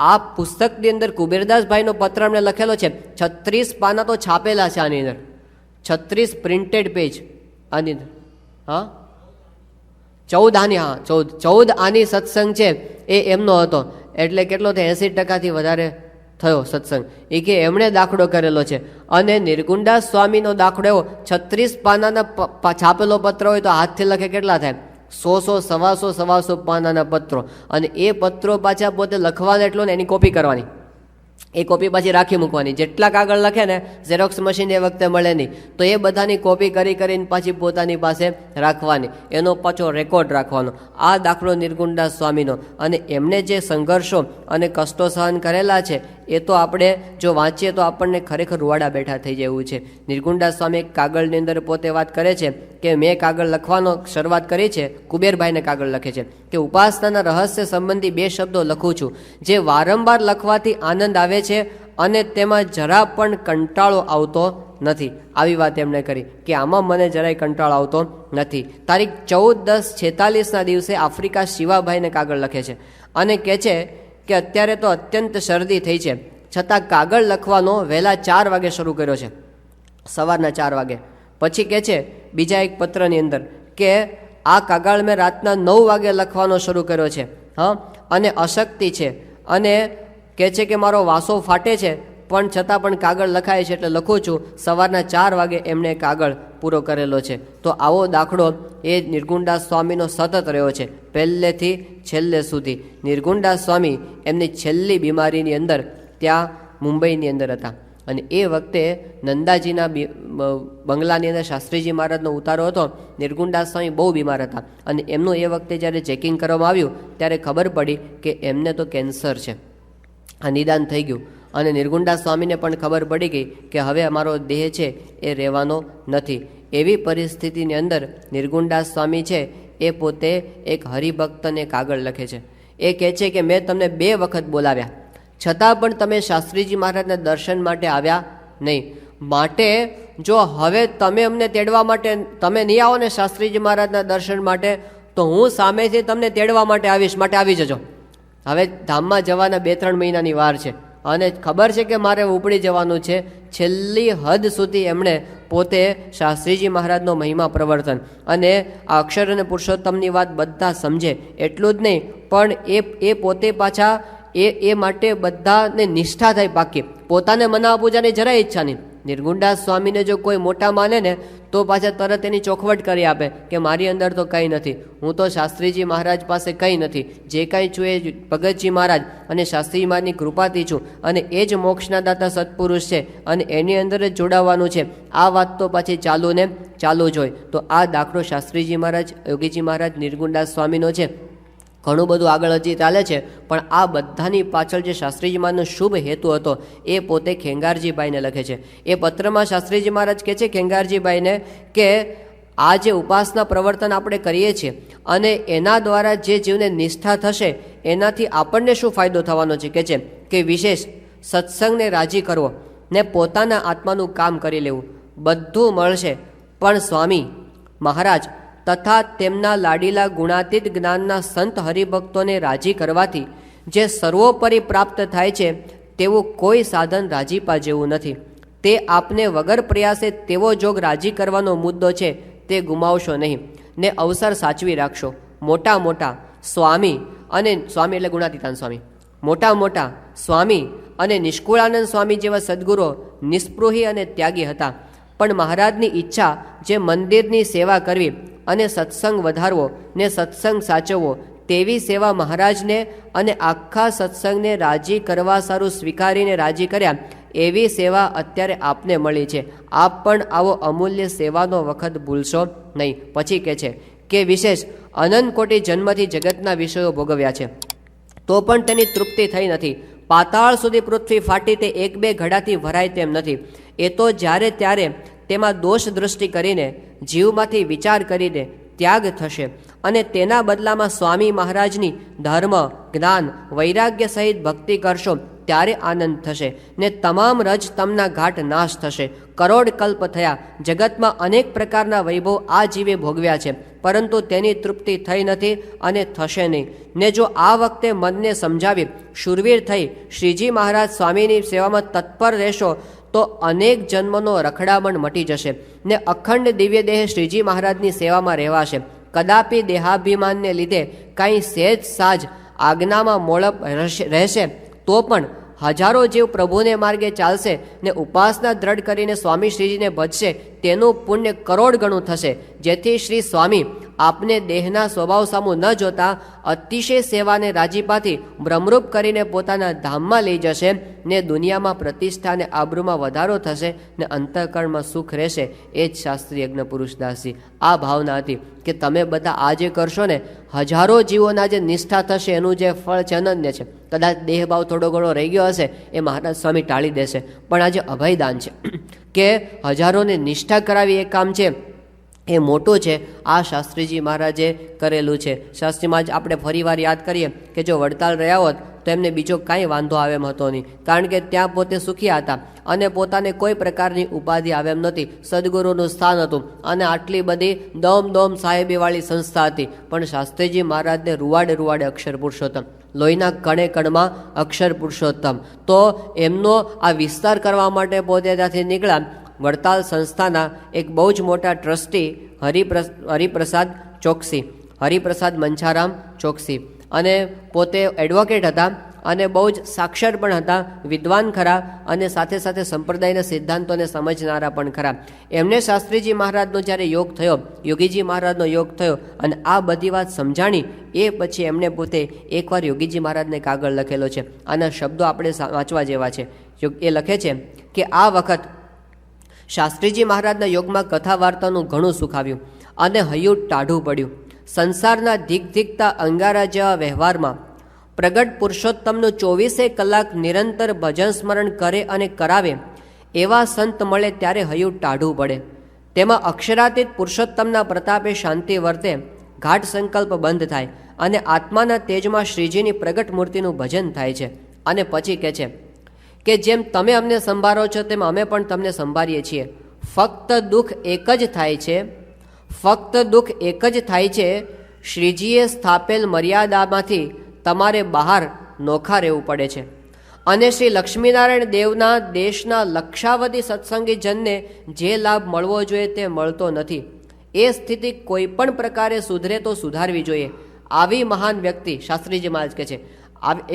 આ પુસ્તકની અંદર કુબેરદાસભાઈનો પત્ર એમણે લખેલો છે. 36 પાના તો છાપેલા છે આની અંદર, 36 પ્રિન્ટેડ પેજ આની અંદર. 14 આની સત્સંગ છે એ એમનો હતો. એટલે કેટલો થાય? 80%થી વધારે થયો સત્સંગ. એ કે એમણે દાખલો કરેલો છે. અને નિર્ગુણદાસ સ્વામીનો દાખલો એવો, 36 પાનાના છાપેલો પત્ર હોય તો હાથથી લખે કેટલા થાય? 100, 125 પાનાના પત્રો. અને એ પત્રો પાછા પોતે લખવાના એટલો ને એની કોપી કરવાની, એ કોપી પાછી રાખી મૂકવાની. જેટલા કાગળ લખે ને, ઝેરોક્સ મશીન એ વખતે મળે નહીં, તો એ બધાની કોપી કરીને પાછી પોતાની પાસે રાખવાની, એનો પાછો રેકોર્ડ રાખવાનો. આ દાખલો નિર્ગુણદાસ સ્વામીનો. અને એમને જે સંઘર્ષો અને કષ્ટો સહન કરેલા છે એ તો આપણે જો વાંચીએ તો આપણને ખરેખર રૂવાડા બેઠા થઈ જાય એવું છે. નિર્ગુણદાસ સ્વામી એક કાગળની અંદર પોતે વાત કરે છે કે મેં કાગળ લખવાનો શરૂઆત કરી છે. કુબેરભાઈને કાગળ લખે છે કે ઉપાસનાના રહસ્ય સંબંધી 2 શબ્દો લખું છું, જે વારંવાર લખવાથી આનંદ આવે છે અને તેમાં જરા પણ કંટાળો આવતો નથી. આવી વાત એમણે કરી કે આમાં મને જરાય કંટાળો આવતો નથી. તારીખ 14/10/46ના દિવસે આફ્રિકા શિવાભાઈને કાગળ લખે છે અને કહે છે કે અત્યારે તો અત્યંત શરદી થઈ છે, છતાં કાગળ લખવાનો વહેલા 4 વાગે શરૂ કર્યો છે, સવારના 4 વાગે. પછી કહે છે બીજા એક પત્રની અંદર કે આ કાગળ મેં રાતના 9 વાગે લખવાનો શરૂ કર્યો છે. અને અશક્તિ છે, અને કહે છે કે મારો વાસો ફાટે છે, પણ છતાં પણ કાગળ લખાય છે એટલે લખું છું. સવારના 4 વાગે એમણે કાગળ પૂરો કરેલો છે. તો આવો દાખલો એ નિર્ગુણદાસ સ્વામીનો સતત રહ્યો છે, પહેલેથી છેલ્લે સુધી. નિર્ગુણદાસ સ્વામી એમની છેલ્લી બીમારીની અંદર ત્યાં મુંબઈની અંદર હતા. અને એ વખતે નંદાજીના બંગલાની અંદર શાસ્ત્રીજી મહારાજનો ઉતારો હતો. નિર્ગુણદાસ સ્વામી બહુ બીમાર હતા અને એમનું એ વખતે જ્યારે ચેકિંગ કરવામાં આવ્યું ત્યારે ખબર પડી કે એમને તો કેન્સર છે. આ નિદાન થઈ ગયું. અને નિર્ગુણદાસ સ્વામીને પણ ખબર પડી ગઈ કે હવે અમારો દેહ છે એ રહેવાનો નથી. એવી પરિસ્થિતિની અંદર નિર્ગુણદાસ સ્વામી છે એ પોતે એક હરિભક્તને કાગળ લખે છે. એ કહે છે કે મેં તમને 2 વખત બોલાવ્યા, છતાં પણ તમે શાસ્ત્રીજી મહારાજના દર્શન માટે આવ્યા નહીં. માટે જો હવે તમે અમને તેડવા માટે તમે નહીં આવો ને શાસ્ત્રીજી મહારાજના દર્શન માટે, તો હું સામેથી તમને તેડવા માટે આવીશ, માટે આવી જજો. હવે ધામમાં જવાના 2-3 મહિનાની વાર છે અને ખબર છે કે મારે ઉપડી જવાનું છે. છેલ્લી હદ સુધી એમણે પોતે શાસ્ત્રીજી મહારાજનો મહિમા પ્રવર્તન અને આ અક્ષર અને પુરુષોત્તમની વાત બધા સમજે એટલું જ નહીં, પણ એ પોતે પાછા એ માટે બધાને નિષ્ઠા થાય પાકી. પોતાને મનાવા પૂજાની જરાય ઈચ્છા નહીં. નિર્ગુણદાસ સ્વામીને જો કોઈ મોટા માને ને તો પાછા તરત એની ચોખવટ કરી આપે કે મારી અંદર તો કંઈ નથી, હું તો શાસ્ત્રીજી મહારાજ પાસે કંઈ નથી, જે કાંઈ છું એ ભગતજી મહારાજ અને શાસ્ત્રીજી મહારાજની કૃપાથી છું, અને એ જ મોક્ષના દાતા સત્પુરુષ છે અને એની અંદર જ જોડાવાનું છે. આ વાત તો પાછી ચાલુ ને ચાલુ જ હોય. તો આ દાખલો શાસ્ત્રીજી મહારાજ, યોગીજી મહારાજ, નિર્ગુણદાસ સ્વામીનો છે. ઘણું બધું આગળ હજી ચાલે છે, પણ આ બધાની પાછળ જે શાસ્ત્રીજી મહારાજનો શુભ હેતુ હતો એ પોતે ખેંગારજીભાઈને લખે છે. એ પત્રમાં શાસ્ત્રીજી મહારાજ કહે છે ખેંગારજીભાઈને કે આ જે ઉપાસના પ્રવર્તન આપણે કરીએ છીએ અને એના દ્વારા જે જીવને નિષ્ઠા થશે એનાથી આપણને શું ફાયદો થવાનો છે, કે છે કે વિશેષ સત્સંગને રાજી કરવો, ને પોતાના આત્માનું કામ કરી લેવું. બધું મળશે, પણ સ્વામી મહારાજ તથા તેમના લાડીલા ગુણાતીત જ્ઞાનના સંત હરિભક્તોને રાજી કરવાથી જે સર્વોપરી પ્રાપ્ત થાય છે તેવું કોઈ સાધન રાજીપા જેવું નથી. તે આપને વગર પ્રયાસે તેવો જોગ રાજી કરવાનો મુદ્દો છે તે ગુમાવશો નહીં ને અવસર સાચવી રાખશો. મોટા મોટા સ્વામી અને સ્વામી એટલે ગુણાતીતાનંદ સ્વામી, મોટા મોટા સ્વામી અને નિષ્કુળાનંદ સ્વામી જેવા સદ્ગુરો નિસ્પૃહી અને ત્યાગી હતા. પણ મહારાજની ઈચ્છા જે મંદિરની સેવા કરવી અને સત્સંગ વધારવો ને સત્સંગ સાચવવો તેવી સેવા મહારાજને અને આખા સત્સંગને રાજી કરવા સારું સ્વીકારીને રાજી કર્યા એવી સેવા અત્યારે આપને મળી છે. આપ પણ આવો અમૂલ્ય સેવાનો વખત ભૂલશો નહીં. પછી કહે છે કે વિશેષ અનંત કોટી જન્મથી જગતના વિષયો ભોગવ્યા છે તો પણ તેની તૃપ્તિ થઈ નથી. પાતાળ સુધી પૃથ્વી ફાટી તે એક બે ઘડાથી ભરાય તેમ નથી. એ તો જ્યારે ત્યારે તેમાં દોષ દૃષ્ટિ કરીને જીવમાંથી વિચાર કરીને ત્યાગ થશે અને તેના બદલામાં સ્વામી મહારાજની ધર્મ જ્ઞાન વૈરાગ્ય સહિત ભક્તિ કરશો ત્યારે આનંદ થશે ને તમામ રજ તમના ઘાટ નાશ થશે. કરોડ કલ્પ થયા, જગતમાં અનેક પ્રકારના વૈભવ આ જીવે ભોગવ્યા છે, પરંતુ તેની તૃપ્તિ થઈ નથી અને થશે નહીં. ને જો આ વખતે મનને સમજાવી શૂરવીર થઈ શ્રીજી મહારાજ સ્વામીની સેવામાં તત્પર રહેશો તો અનેક જન્મનો રખડામણ મટી જશે ને અખંડ દિવ્ય દેહ શ્રીજી મહારાજની સેવામાં રહેવાશે. કદાપી દેહાભિમાનને લીધે કાંઈ સહેજ સાજ આજ્ઞામાં મોળપ રહેશે તો પણ હજારો જીવ પ્રભુને માર્ગે ચાલશે ને ઉપાસના દ્રઢ કરીને સ્વામી શ્રીજીને ભજશે તેનું પુણ્ય કરોડ ગણું થશે. જેથી શ્રી સ્વામી આપને દેહના સ્વભાવ સામું ન જોતા અતિશય સેવાને રાજીપાથી ભ્રમરૂપ કરીને પોતાના ધામમાં લઈ જશે ને દુનિયામાં પ્રતિષ્ઠા અને આબરૂમાં વધારો થશે ને અંતઃકરણમાં સુખ રહેશે. એ જ શાસ્ત્રી યજ્ઞ પુરુષદાસજી આ ભાવના હતી કે તમે બધા આ જે કરશો ને હજારો જીવોના જે નિષ્ઠા થશે એનું જે ફળ છે અનન્ય છે. કદાચ દેહભાવ થોડો ઘણો રહી ગયો હશે એ મહારાજ સ્વામી ટાળી દેશે, પણ આ જે અભયદાન છે કે હજારોને નિષ્ઠા કરાવી એ કામ છે એ મોટું છે. આ શાસ્ત્રીજી મહારાજે કરેલું છે. શાસ્ત્રી મહારાજ આપણે ફરીવાર યાદ કરીએ કે જો વડતાલ રહ્યા હોત તો એમને બીજો કાંઈ વાંધો આવે એમ હતો નહીં, કારણ કે ત્યાં પોતે સુખી હતા અને પોતાને કોઈ પ્રકારની ઉપાધિ આવે એમ નહોતી. સદગુરુનું સ્થાન હતું અને આટલી બધી દોમ સાહેબીવાળી સંસ્થા હતી, પણ શાસ્ત્રીજી મહારાજને રૂવાડે અક્ષર પુરુષોત્તમ, લોહીના કણે કણમાં અક્ષર પુરુષોત્તમ, તો એમનો આ વિસ્તાર કરવા માટે પોતે ત્યાંથી નીકળ્યા. વડતાલ સંસ્થાના એક બહુ જ મોટા ટ્રસ્ટી હરિપ્રસાદ ચોકસી, હરિપ્રસાદ મંછારામ ચોકસી, અને પોતે એડવોકેટ હતા અને બહુ જ સાક્ષર પણ હતા, વિદ્વાન ખરા અને સાથે સાથે સંપ્રદાયના સિદ્ધાંતોને સમજનારા પણ ખરા. એમને શાસ્ત્રીજી મહારાજનો જ્યારે યોગ થયો, યોગીજી મહારાજનો યોગ થયો અને આ બધી વાત સમજાણી એ પછી એમણે પોતે એકવાર યોગીજી મહારાજને કાગળ લખેલો છે. આના શબ્દો આપણે વાંચવા જેવા છે. એ લખે છે કે આ વખત શાસ્ત્રીજી મહારાજના યોગમાં કથા વાર્તાનું ઘણું સુખ આવ્યું અને હૈયું ટાઢું પડ્યું. સંસારના ધીકતા અંગારા જેવા વ્યવહારમાં પ્રગટ પુરુષોત્તમનું 24 કલાક નિરંતર ભજન સ્મરણ કરે અને કરાવે એવા સંત મળે ત્યારે હૈયું ટાઢું પડે. તેમાં અક્ષરાતીત પુરુષોત્તમના પ્રતાપે શાંતિ વર્તે, ઘાટ સંકલ્પ બંધ થાય અને આત્માના તેજમાં શ્રીજીની પ્રગટ મૂર્તિનું ભજન થાય છે. અને પછી કહે છે કે જેમ તમે અમને સંભાળો છો તેમ અમે પણ તમને સંભાળીએ છીએ. ફક્ત દુઃખ એક જ થાય છે શ્રીજીએ સ્થાપેલ મર્યાદામાંથી તમારે બહાર નોખા રહેવું પડે છે. અને શ્રી લક્ષ્મીનારાયણ દેવના દેશના લક્ષાવધિ સત્સંગી જનને જે લાભ મળવો જોઈએ તે મળતો નથી. એ સ્થિતિ કોઈ પણ પ્રકારે સુધરે તો સુધારવી જોઈએ. આવી મહાન વ્યક્તિ, શાસ્ત્રીજી મહારાજ કહે છે,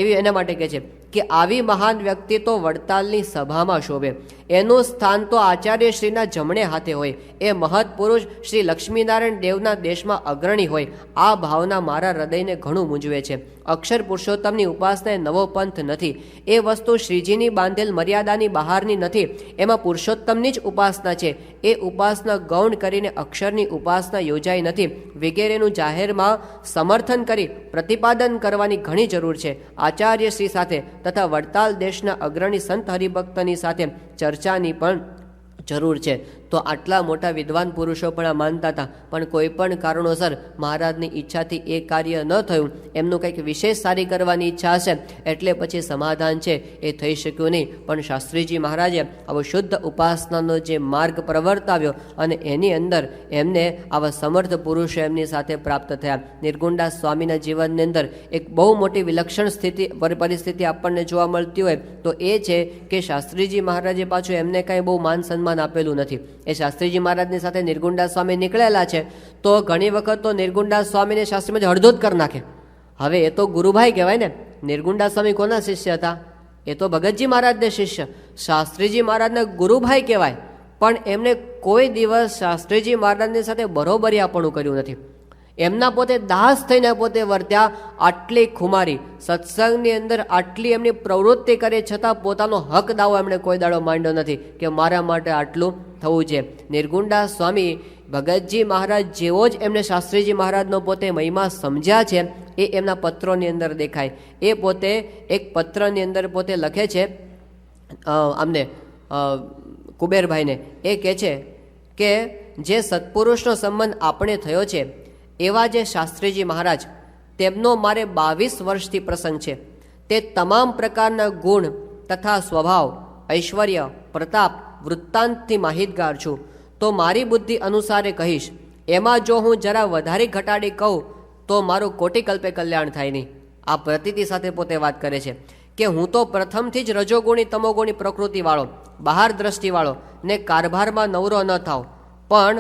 એવી એના માટે કહે છે કે આવી મહાન વ્યક્તિ તો વડતાલની સભામાં શોભે. એનું સ્થાન તો આચાર્યશ્રીના જમણે હાથે હોય. એ મહત પુરુષ શ્રી લક્ષ્મીનારાયણ દેવના દેશમાં અગ્રણી હોય. આ ભાવના મારા હૃદયને ઘણું મૂંઝવે છે. અક્ષર પુરુષોત્તમની ઉપાસના એ નવો પંથ નથી. એ વસ્તુ શ્રીજીની બાંધેલ મર્યાદાની બહારની નથી. એમાં પુરુષોત્તમની જ ઉપાસના છે. એ ઉપાસના ગૌણ કરીને અક્ષરની ઉપાસના યોજાઈ નથી વગેરેનું જાહેરમાં સમર્થન કરી પ્રતિપાદન કરવાની ઘણી જરૂર છે. આચાર્યશ્રી સાથે તથા વડતાલ દેશના અગ્રણી સંત હરિભક્તની સાથે ચર્ચાની પણ જરૂર છે. તો આટલા મોટા વિદ્વાન પુરુષો પણ આ માનતા હતા, પણ કોઈ પણ કારણોસર મહારાજની ઈચ્છાથી એ કાર્ય ન થયું. એમનું કંઈક વિશેષ સારી કરવાની ઈચ્છા હશે એટલે પછી સમાધાન છે એ થઈ શક્યું નહીં. પણ શાસ્ત્રીજી મહારાજે આવો શુદ્ધ ઉપાસનાનો જે માર્ગ પ્રવર્તાવ્યો અને એની અંદર એમને આવા સમર્થ પુરુષો એમની સાથે પ્રાપ્ત થયા. નિર્ગુણદાસ સ્વામીના જીવનની અંદર એક બહુ મોટી વિલક્ષણ પરિસ્થિતિ આપણને જોવા મળતી હોય તો એ છે કે શાસ્ત્રીજી મહારાજે પાછું એમને કાંઈ બહુ માન સન્માન આપેલું નથી. એ શાસ્ત્રીજી મહારાજની સાથે નિર્ગુણદાસ સ્વામી નીકળેલા છે તો ઘણી વખત તો નિર્ગુણદાસ સ્વામીને શાસ્ત્રીમાં અડધો જ કરી નાખે. હવે એ તો ગુરુભાઈ કહેવાય ને. નિર્ગુણદાસ સ્વામી કોના શિષ્ય હતા? એ તો ભગતજી મહારાજને શિષ્ય, શાસ્ત્રીજી મહારાજના ગુરુભાઈ કહેવાય. પણ એમને કોઈ દિવસ શાસ્ત્રીજી મહારાજની સાથે બરોબરીયાપણું કર્યું નથી. એમના પોતે દાસ થઈને પોતે વર્ત્યા. આટલી ખુમારી સત્સંગની અંદર આટલી એમની પ્રવૃત્તિ કરે છતાં પોતાનો હક દાવો એમણે કોઈ દાડો માંડ્યો નથી કે મારા માટે આટલું થવું છે. નિર્ગુણદાસ સ્વામી ભગતજી મહારાજ જેવો જ એમને શાસ્ત્રીજી મહારાજનો પોતે મહિમા સમજ્યા છે એ એમના પત્રોની અંદર દેખાય. એ પોતે એક પત્રની અંદર પોતે લખે છે આમને કુબેરભાઈને, એ કહે છે કે જે સત્પુરુષનો સંબંધ આપણે થયો છે એવા જે શાસ્ત્રીજી મહારાજ, તેમનો મારે 22 વર્ષથી પ્રસંગ છે. તે તમામ પ્રકારના ગુણ તથા સ્વભાવ, ઐશ્વર્ય, પ્રતાપ, વૃત્તાંતથી માહિતગાર છું. તો મારી બુદ્ધિ અનુસારે કહીશ. એમાં જો હું જરા વધારે ઘટાડી કહું તો મારું કોટિકલ્પે કલ્યાણ થાય નહીં. આ પ્રતીતિ સાથે પોતે વાત કરે છે કે હું તો પ્રથમથી જ રજોગુણી તમોગુણી પ્રકૃતિવાળો, બહાર દ્રષ્ટિવાળો ને કારભારમાં નવરો ન થાવ. પણ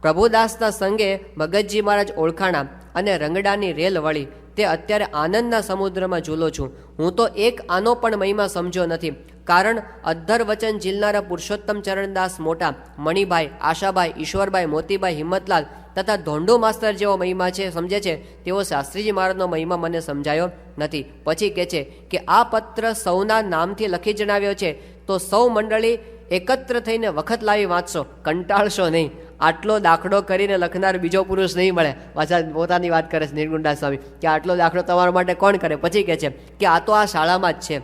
પ્રભુદાસના સંગે ભગતજી મહારાજ ઓળખાણા અને રંગડાની રેલ વળી તે અત્યારે આનંદના સમુદ્રમાં ઝૂલો છું. હું તો એક આનો પણ મહિમા સમજ્યો નથી. કારણ અધ્ધર વચન ઝીલનારા પુરુષોત્તમ ચરણદાસ મોટા, મણિભાઈ, આશાભાઈ, ઈશ્વરભાઈ, મોતીભાઈ, હિંમતલાલ તથા ધોંડુ માસ્તર જેવો મહિમા છે સમજે છે તેવો શાસ્ત્રીજી મહારાજનો મહિમા મને સમજાયો નથી. પછી કહે છે કે આ પત્ર સૌના નામથી લખી જણાવ્યો છે તો સૌ મંડળી એકત્ર થઈને વખત લાવી વાંચશો, કંટાળશો નહીં. આટલો દાખલો કરીને લખનાર બીજો પુરુષ નહીં મળે. પાછા પોતાની વાત કરે છે નિર્ગુણદાસ સ્વામી કે આટલો દાખલો તમારા માટે કોણ કરે. પછી કહે છે કે આ તો આ શાળામાં જ છે.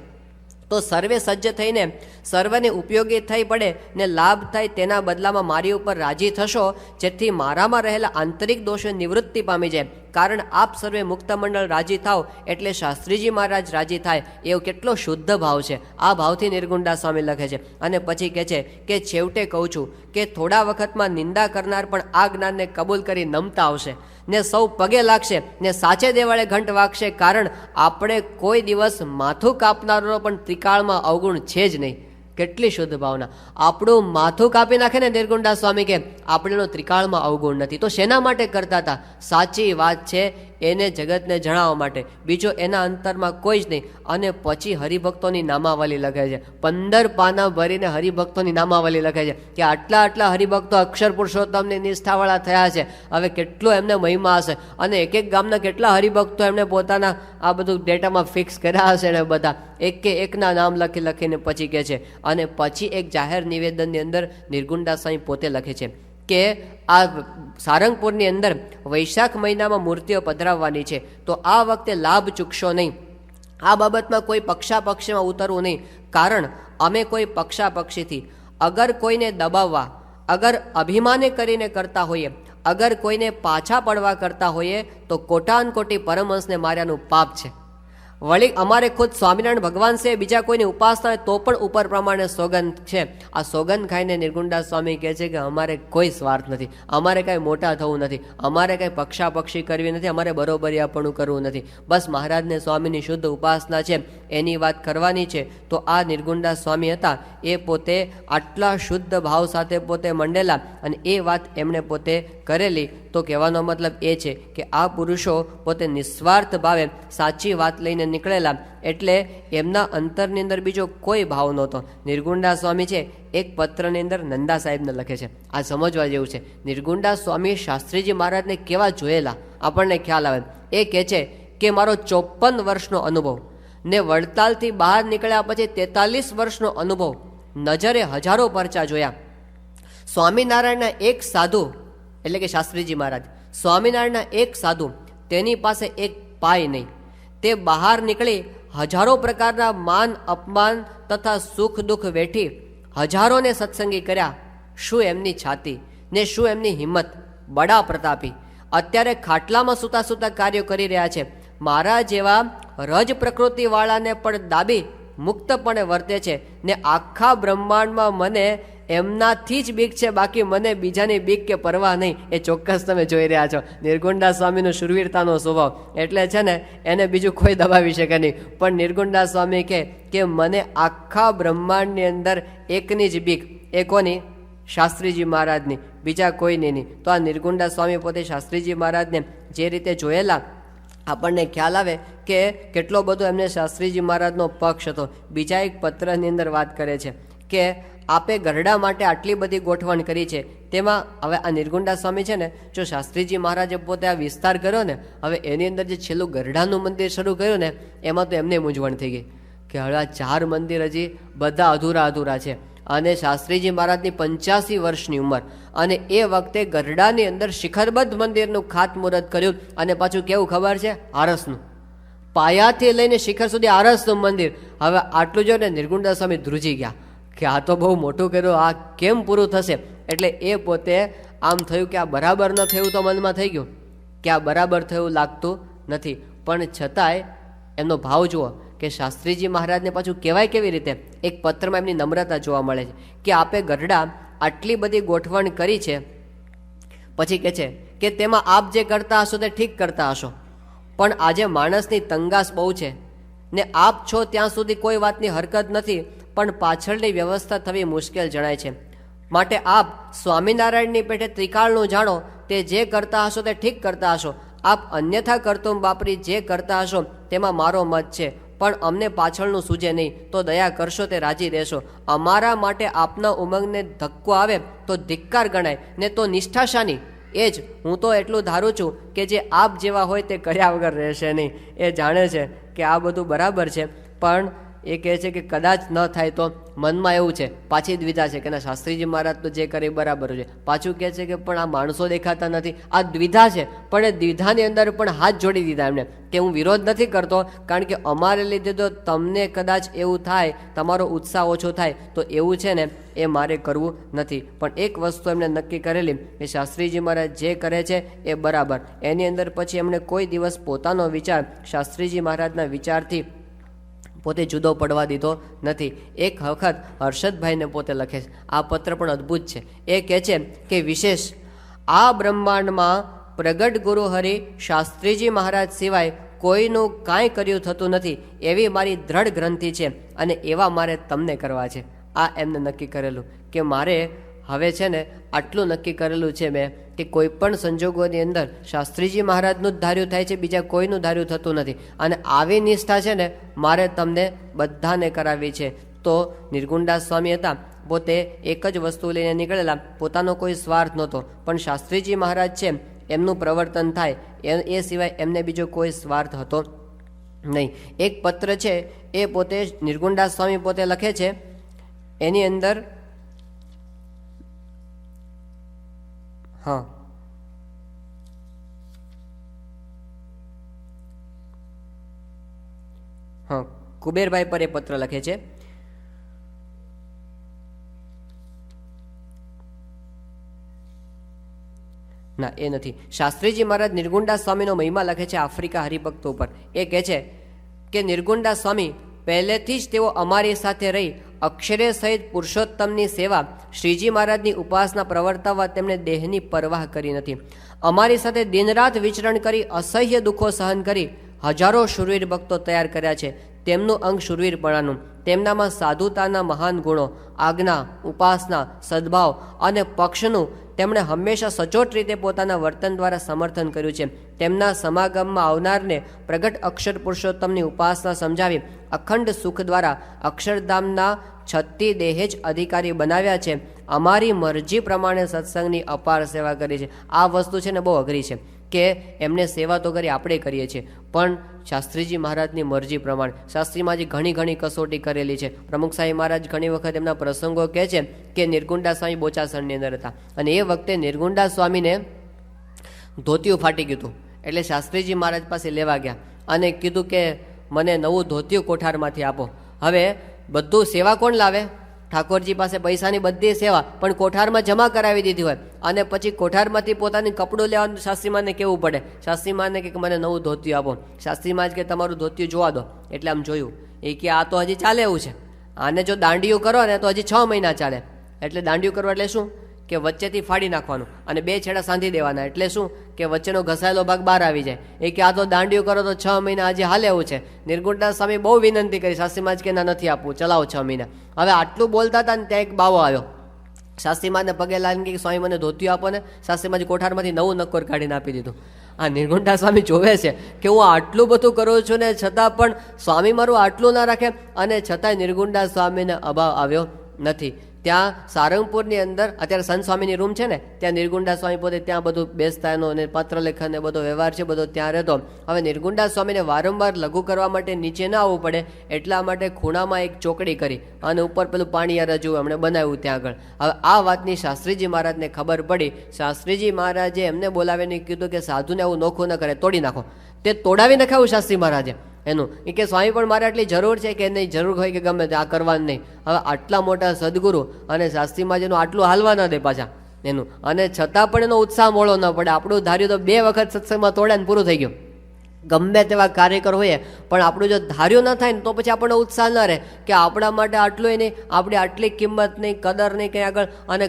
તો સર્વે સજ્જ થઈને સર્વને ઉપયોગી થઈ પડે ને લાભ થાય તેના બદલામાં મારી ઉપર રાજી થશો, જેથી મારામાં રહેલા આંતરિક દોષો નિવૃત્તિ પામી જાય. કારણ આપ સર્વે મુક્ત મંડળ રાજી થાવ એટલે શાસ્ત્રીજી મહારાજ રાજી થાય. એવો કેટલો શુદ્ધ ભાવ છે. આ ભાવથી નિર્ગુણદાસ સ્વામી લખે છે. અને પછી કહે છે કે છેવટે કહું છું કે થોડા વખતમાં નિંદા કરનાર પણ આ જ્ઞાનને કબૂલ કરી નમતા આવશે ને સૌ પગે લાગશે ને સાચે દેવાળે ઘંટ વાગશે. કારણ આપણે કોઈ દિવસ માથું કાપનારો પણ ત્રિકાળમાં અવગુણ છે જ નહીં. કેટલી શુદ્ધ ભાવના. આપણું માથું કાપી નાખે ને નિર્ગુણદાસ સ્વામી કે આપણેનો ત્રિકાળમાં અવગુણ નથી. તો શેના માટે કરતા હતા? સાચી વાત છે એને જગતને જણાવવા માટે. બીજો એના અંતરમાં કોઈ જ નહીં. અને પછી હરિભક્તોની નામાવલી લખે છે. 15 પાના ભરીને હરિભક્તોની નામાવલી લખે છે કે આટલા આટલા હરિભક્તો અક્ષર પુરુષોત્તમની નિષ્ઠાવાળા થયા છે. હવે કેટલો એમને મહિમા હશે. અને એક એક ગામના કેટલા હરિભક્તો એમને પોતાના આ બધું ડેટામાં ફિક્સ કર્યા હશે ને બધા એક કે એકના નામ લખીને પછી કહે છે. અને પછી એક જાહેર નિવેદનની અંદર નિર્ગુણદાસ સ્વામી પોતે લખે છે કે આ સારંગપુરની અંદર વૈશાખ મહિનામાં મૂર્તિઓ પધરાવવાની છે તો આ વખતે લાભ ચૂકશો નહીં. આ બાબતમાં કોઈ પક્ષાપક્ષીમાં ઉતરવું નહીં. કારણ અમે કોઈ પક્ષાપક્ષીથી અગર કોઈને દબાવવા, અગર અભિમાને કરીને કરતા હોઈએ, અગર કોઈને પાછા પડવા કરતા હોઈએ તો કોટાન કોટી પરમહંસને માર્યાનું પાપ છે. વળી અમારે ખુદ સ્વામિનારાયણ ભગવાન છે, બીજા કોઈની ઉપાસના હોય તો પણ ઉપર પ્રમાણે સોગંદ છે. આ સોગંદ ખાઈને નિર્ગુણદાસ સ્વામી કહે છે કે અમારે કોઈ સ્વાર્થ નથી, અમારે કાંઈ મોટા થવું નથી, અમારે કાંઈ પક્ષાપક્ષી કરવી નથી, અમારે બરોબરીયાપણું કરવું નથી. બસ મહારાજને સ્વામીની શુદ્ધ ઉપાસના છે એની વાત કરવાની છે. તો આ નિર્ગુણદાસ સ્વામી હતા એ પોતે આટલા શુદ્ધ ભાવ સાથે પોતે મંડેલા અને એ વાત એમણે પોતે કરેલી. તો કહેવાનો મતલબ એ છે કે આ પુરુષો પોતે નિસ્વાર્થ ભાવે સાચી વાત લઈને નીકળેલા. એટલે એમના અંતરની અંદર બીજો કોઈ ભાવ નહોતો. નિર્ગુણદાસ સ્વામી છે એક પત્રની અંદર નંદા સાહેબને લખે છે. આ સમજવા જેવું છે. નિર્ગુણદાસ સ્વામી શાસ્ત્રીજી મહારાજને કેવા જોયેલા આપણને ખ્યાલ આવે. એ કહે છે કે મારો 54 વર્ષનો અનુભવ ને વડતાલથી બહાર નીકળ્યા પછી 43 વર્ષનો અનુભવ, નજરે હજારો પરચા જોયા. સ્વામિનારાયણના એક સાધુ એટલે કે શાસ્ત્રીજી મહારાજ, સ્વામિનારાયણના એક સાધુ, તેની પાસે એક પાય નહીં. તે બહાર નીકળી હજારો પ્રકારના માન અપમાન તથા સુખ દુઃખ વેઠી હજારોને સત્સંગી કર્યા. શું એમની છાતી ને શું એમની હિંમત! બડા પ્રતાપી અત્યારે ખાટલામાં સૂતા સૂતા કાર્યો કરી રહ્યા છે. મારા જેવા રજ પ્રકૃતિવાળાને પણ દાબી મુક્તપણે વર્તે છે ને આખા બ્રહ્માંડમાં મને એમનાથી જ બીક છે, બાકી મને બીજાની બીક કે પરવા નહીં. એ ચોક્કસ તમે જોઈ રહ્યા છો નિર્ગુણદાસ સ્વામીનો શૂરવીરતાનો સ્વભાવ. એટલે છે ને એને બીજું કોઈ દબાવી શકે નહીં. પણ નિર્ગુણદાસ સ્વામી કહે કે મને આખા બ્રહ્માંડની અંદર એકની જ બીક. એ કોની? શાસ્ત્રીજી મહારાજની, બીજા કોઈની નહીં. તો આ નિર્ગુણદાસ સ્વામી પોતે શાસ્ત્રીજી મહારાજને જે રીતે જોયેલા આપણને ખ્યાલ આવે કે કેટલો બધો એમને શાસ્ત્રીજી મહારાજનો પક્ષ હતો. બીજા એક પત્રની અંદર વાત કરે છે કે આપે ગરડા માટે આટલી બધી ગોઠવણ કરી છે, તેમાં હવે આ નિર્ગુણદાસ સ્વામી છે ને, જો શાસ્ત્રીજી મહારાજે પોતે આ વિસ્તાર કર્યો ને, હવે એની અંદર જે છેલ્લું ગરડાનું મંદિર શરૂ કર્યું ને, એમાં તો એમને મૂંઝવણ થઈ ગઈ કે હવે આ 4 મંદિર હજી બધા અધૂરા છે. અને શાસ્ત્રીજી મહારાજની 85 વર્ષની ઉંમર, અને એ વખતે ગરડાની અંદર શિખરબદ્ધ મંદિરનું ખાતમુહૂર્ત કર્યું. અને પાછું કેવું ખબર છે? આરસનું, પાયાથી લઈને શિખર સુધી આરસનું મંદિર. હવે આટલું જો ને નિર્ગુણદાસ સ્વામી ધ્રુજી ગયા કે આ તો બહુ મોટું કર્યું, આ કેમ પૂરું થશે? એટલે એ પોતે આમ થયું કે આ બરાબર ન થયું, તો મનમાં થઈ ગયું કે આ બરાબર થયું લાગતું નથી. પણ છતાંય એમનો ભાવ જુઓ કે શાસ્ત્રીજી મહારાજને પાછું કહેવાય કેવી રીતે. એક પત્રમાં એમની નમ્રતા જોવા મળે છે કે આપે ગરડા આટલી બધી ગોઠવણ કરી છે, પછી કહે છે કે તેમાં આપ જે કરતા હશો તે ઠીક કરતા હશો, પણ આજે માણસની તંગાસ બહુ છે ને આપ છો ત્યાં સુધી કોઈ વાતની હરકત નથી, પણ પાછળની વ્યવસ્થા થવી મુશ્કેલ જણાય છે. માટે આપ સ્વામિનારાયણની પેઠે ત્રિકાળનું જાણો, તે જે કરતા હશો તે ઠીક કરતા હશો. આપ અન્યથા કરતુમ વાપરી જે કરતા હશો તેમાં મારો મત છે, પણ અમને પાછળનું સૂજે નહીં, તો દયા કરશો તે રાજી રહેશો. અમારા માટે આપના ઉમંગને ધક્કો આવે તો ધિક્કાર ગણાય, ને તો નિષ્ઠા શાની? એ જ હું તો એટલું ધારું છું કે જે આપ જેવા હોય તે કર્યા વગર રહેશે નહીં. એ જાણે છે કે આ બધું બરાબર છે, પણ એ કહે છે કે કદાચ ન થાય તો મનમાં એવું છે, પાછી દ્વિધા છે કે ના, શાસ્ત્રીજી મહારાજ તો જે કરે બરાબર છે. પાછું કહે છે કે પણ આ માણસો દેખાતા નથી. આ દ્વિધા છે, પણ એ દ્વિધાની અંદર પણ હાથ જોડી દીધા એમને કે હું વિરોધ નથી કરતો, કારણ કે અમારે લીધે તો તમને કદાચ એવું થાય, તમારો ઉત્સાહ ઓછો થાય, તો એવું છે ને એ મારે કરવું નથી. પણ એક વસ્તુ એમણે નક્કી કરેલી કે શાસ્ત્રીજી મહારાજ જે કરે છે એ બરાબર. એની અંદર પછી એમણે કોઈ દિવસ પોતાનો વિચાર શાસ્ત્રીજી મહારાજના વિચારથી પોતે જુદો પડવા દીધો નથી. એક વખત હર્ષદભાઈને પોતે લખે છે, આ પત્ર પણ અદ્ભુત છે. એ કહે છે કે વિશેષ આ બ્રહ્માંડમાં પ્રગટ ગુરુ હરિ શાસ્ત્રીજી મહારાજ સિવાય કોઈનું કાંઈ કર્યું થતું નથી, એવી મારી દ્રઢ ગ્રંથિ છે, અને એવા મારે તમને કરવા છે. આ એમને નક્કી કરેલું કે મારે હવે છે ને આટલું નક્કી કરેલું છે મેં કે કોઈ પણ સંજોગોની અંદર શાસ્ત્રીજી મહારાજનું જ ધાર્યું થાય છે, બીજા કોઈનું ધાર્યું થતું નથી. અને આવી નિષ્ઠા છે ને મારે તમને બધાને કરાવી છે. તો નિર્ગુણદાસ સ્વામી હતા, પોતે એક જ વસ્તુ લઈને નીકળેલા, પોતાનો કોઈ સ્વાર્થ નહોતો, પણ શાસ્ત્રીજી મહારાજ છે એમનું પ્રવર્તન થાય એ સિવાય એમને બીજો કોઈ સ્વાર્થ હતો નહીં. એક પત્ર છે એ પોતે નિર્ગુણદાસ સ્વામી પોતે લખે છે, એની અંદર કુબેરભાઈ પર એ પત્ર લખે છે. ના, એ નથી. શાસ્ત્રીજી મહારાજ નિર્ગુણદાસ સ્વામીનો મહિમા લખે છે આફ્રિકા હરિભક્તો ઉપર. એ કહે છે કે નિર્ગુણદાસ સ્વામી પહેલેથી જ તેઓ અમારી સાથે રહી અક્ષરે સહિત પુરુષોત્તમની સેવા, શ્રીજી મહારાજની ઉપાસના પ્રવર્તાવવા તેમણે દેહની પરવાહ કરી નથી. અમારી સાથે દિનરાત વિચરણ કરી અસહ્ય દુઃખો સહન કરી હજારો શૂરવીર ભક્તો તૈયાર કર્યા છે. તેમનું અંગ શૂરવીરપણાનું, તેમનામાં સાધુતાના મહાન ગુણો, આજ્ઞા, ઉપાસના, સદભાવ અને પક્ષનું તેમણે હંમેશા સચોટ રીતે પોતાના વર્તન દ્વારા સમર્થન કર્યું છે. તેમના સમાગમમાં આવનારને પ્રગટ અક્ષર પુરુષોત્તમની ઉપાસના સમજાવી અખંડ સુખ દ્વારા અક્ષરધામના 36 દેહે જ અધિકારી બનાવ્યા છે. અમારી મરજી પ્રમાણે સત્સંગની અપાર સેવા કરી છે. આ વસ્તુ છે ને બહુ અઘરી છે કે એમને સેવા તો કરી આપણે કરીએ છીએ, પણ શાસ્ત્રીજી મહારાજની મરજી પ્રમાણે. શાસ્ત્રીમાંથી ઘણી કસોટી કરેલી છે. પ્રમુખ સાહેબ મહારાજ ઘણી વખત એમના પ્રસંગો કહે છે કે નિર્ગુણદાસ સ્વામી બોચાસણની અંદર હતા, અને એ વખતે નિર્ગુણદાસ સ્વામીને ધોતિયું ફાટી ગયું હતું. એટલે શાસ્ત્રીજી મહારાજ પાસે લેવા ગયા અને કીધું કે મને નવું ધોતિયું કોઠારમાંથી આપો. હવે બધું સેવા કોણ લાવે? ઠાકોરજી પાસે પૈસાની બધી સેવા પણ કોઠારમાં જમા કરાવી દીધી હોય અને પછી કોઠારમાંથી પોતાની કપડું લેવાનું શાસ્ત્રીમાને કહેવું પડે. શાસ્ત્રીમાને કે મને નવું ધોતિયું આપો. શાસ્ત્રીમાં જ કે તમારું ધોતિયું જોવા દો. એટલે આમ જોયું એ કે આ તો હજી ચાલે એવું છે, આને જો દાંડિયું કરો ને તો હજી 6 મહિના ચાલે. એટલે દાંડિયું કરવા એટલે શું કે વચ્ચેથી ફાડી નાખવાનું અને 2 છેડા સાંધી દેવાના. એટલે શું કે વચ્ચેનો ઘસાયેલો ભાગ બહાર આવી જાય. એ કે આ તો દાંડિયું કરો તો 6 મહિના હજી હાલે એવું છે. નિર્ગુણદાસ સ્વામી બહુ વિનંતી કરી, શાસ્ત્રીમાં જ કે ના નથી આપવું, ચલાવો 6 મહિના. હવે આટલું બોલતા હતા ને ત્યાં એક બાવો આવ્યો. શાસ્ત્રીમાને પગે લાગીને કે સ્વામી મને ધોતિયું આપો ને. શાસ્ત્રીમાજી કોઠારમાંથી નવું નક્કોર કાઢીને આપી દીધું. આ નિર્ગુણદાસ સ્વામી જોવે છે કે હું આટલું બધું કરું છું ને છતાં પણ સ્વામી મારું આટલું ના રાખે, અને છતાંય નિર્ગુણદાસ સ્વામીને અભાવ આવ્યો નથી. ત્યાં સારંગપુરની અંદર અત્યારે સંત સ્વામીની રૂમ છે ને, ત્યાં નિર્ગુણદાસ સ્વામી પોતે ત્યાં બધું બેસતા, એનો અને પત્રલેખન ને બધો વ્યવહાર છે બધો ત્યાં રહેતો. હવે નિર્ગુણદાસ સ્વામીને વારંવાર લઘુ કરવા માટે નીચે ના આવવું પડે એટલા માટે ખૂણામાં એક ચોકડી કરી અને ઉપર પેલું પાણી રજૂ એમણે બનાવ્યું ત્યાં આગળ. હવે આ વાતની શાસ્ત્રીજી મહારાજને ખબર પડી. શાસ્ત્રીજી મહારાજે એમને બોલાવીને કીધું કે સાધુને આવું નોખું ન કરે, તોડી નાખો. તે તોડાવી નખાવ્યું શાસ્ત્રી મહારાજે એનું. એ કે સ્વામી પણ મારે આટલી જરૂર છે કે નહીં, જરૂર હોય કે ગમે તે આ કરવાનું નહીં. હવે આટલા મોટા સદગુરુ અને શાસ્ત્રીમાં જેનું આટલું હાલવા ન દે પાછા એનું, અને છતાં પણ એનો ઉત્સાહ મોળો ન પડે. આપણું ધાર્યું તો 2 વખત સત્સંગમાં તોડે ને પૂરું થઈ ગયું. ગમે તેવા કાર્યકર હોઈએ પણ આપણું જો ધાર્યું ન થાય ને તો પછી આપણને ઉત્સાહ ન રહે કે આપણા માટે આટલું નહીં, આપણી આટલી કિંમત નહીં, કદર નહીં કંઈ આગળ, અને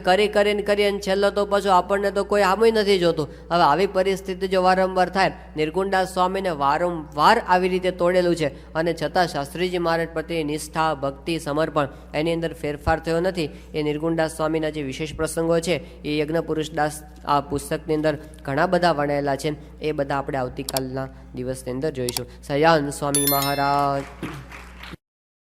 કરીને છેલ્લો તો પાછું આપણને તો કોઈ આમ નથી જોતું. હવે આવી પરિસ્થિતિ જો વારંવાર થાય, નિર્ગુણદાસ સ્વામીને વારંવાર આવી રીતે તોડેલું છે અને છતાં શાસ્ત્રીજી મહારાજ પ્રત્યે નિષ્ઠા, ભક્તિ, સમર્પણ એની અંદર ફેરફાર થયો નથી. એ નિર્ગુણદાસ સ્વામીના જે વિશેષ પ્રસંગો છે એ યજ્ઞપુરુષદાસ આ પુસ્તકની અંદર ઘણા બધા વણાયેલા છે. એ બધા આપણે આવતીકાલના દિવસની અંદર જોઈશું. સયાન સ્વામી મહારાજ.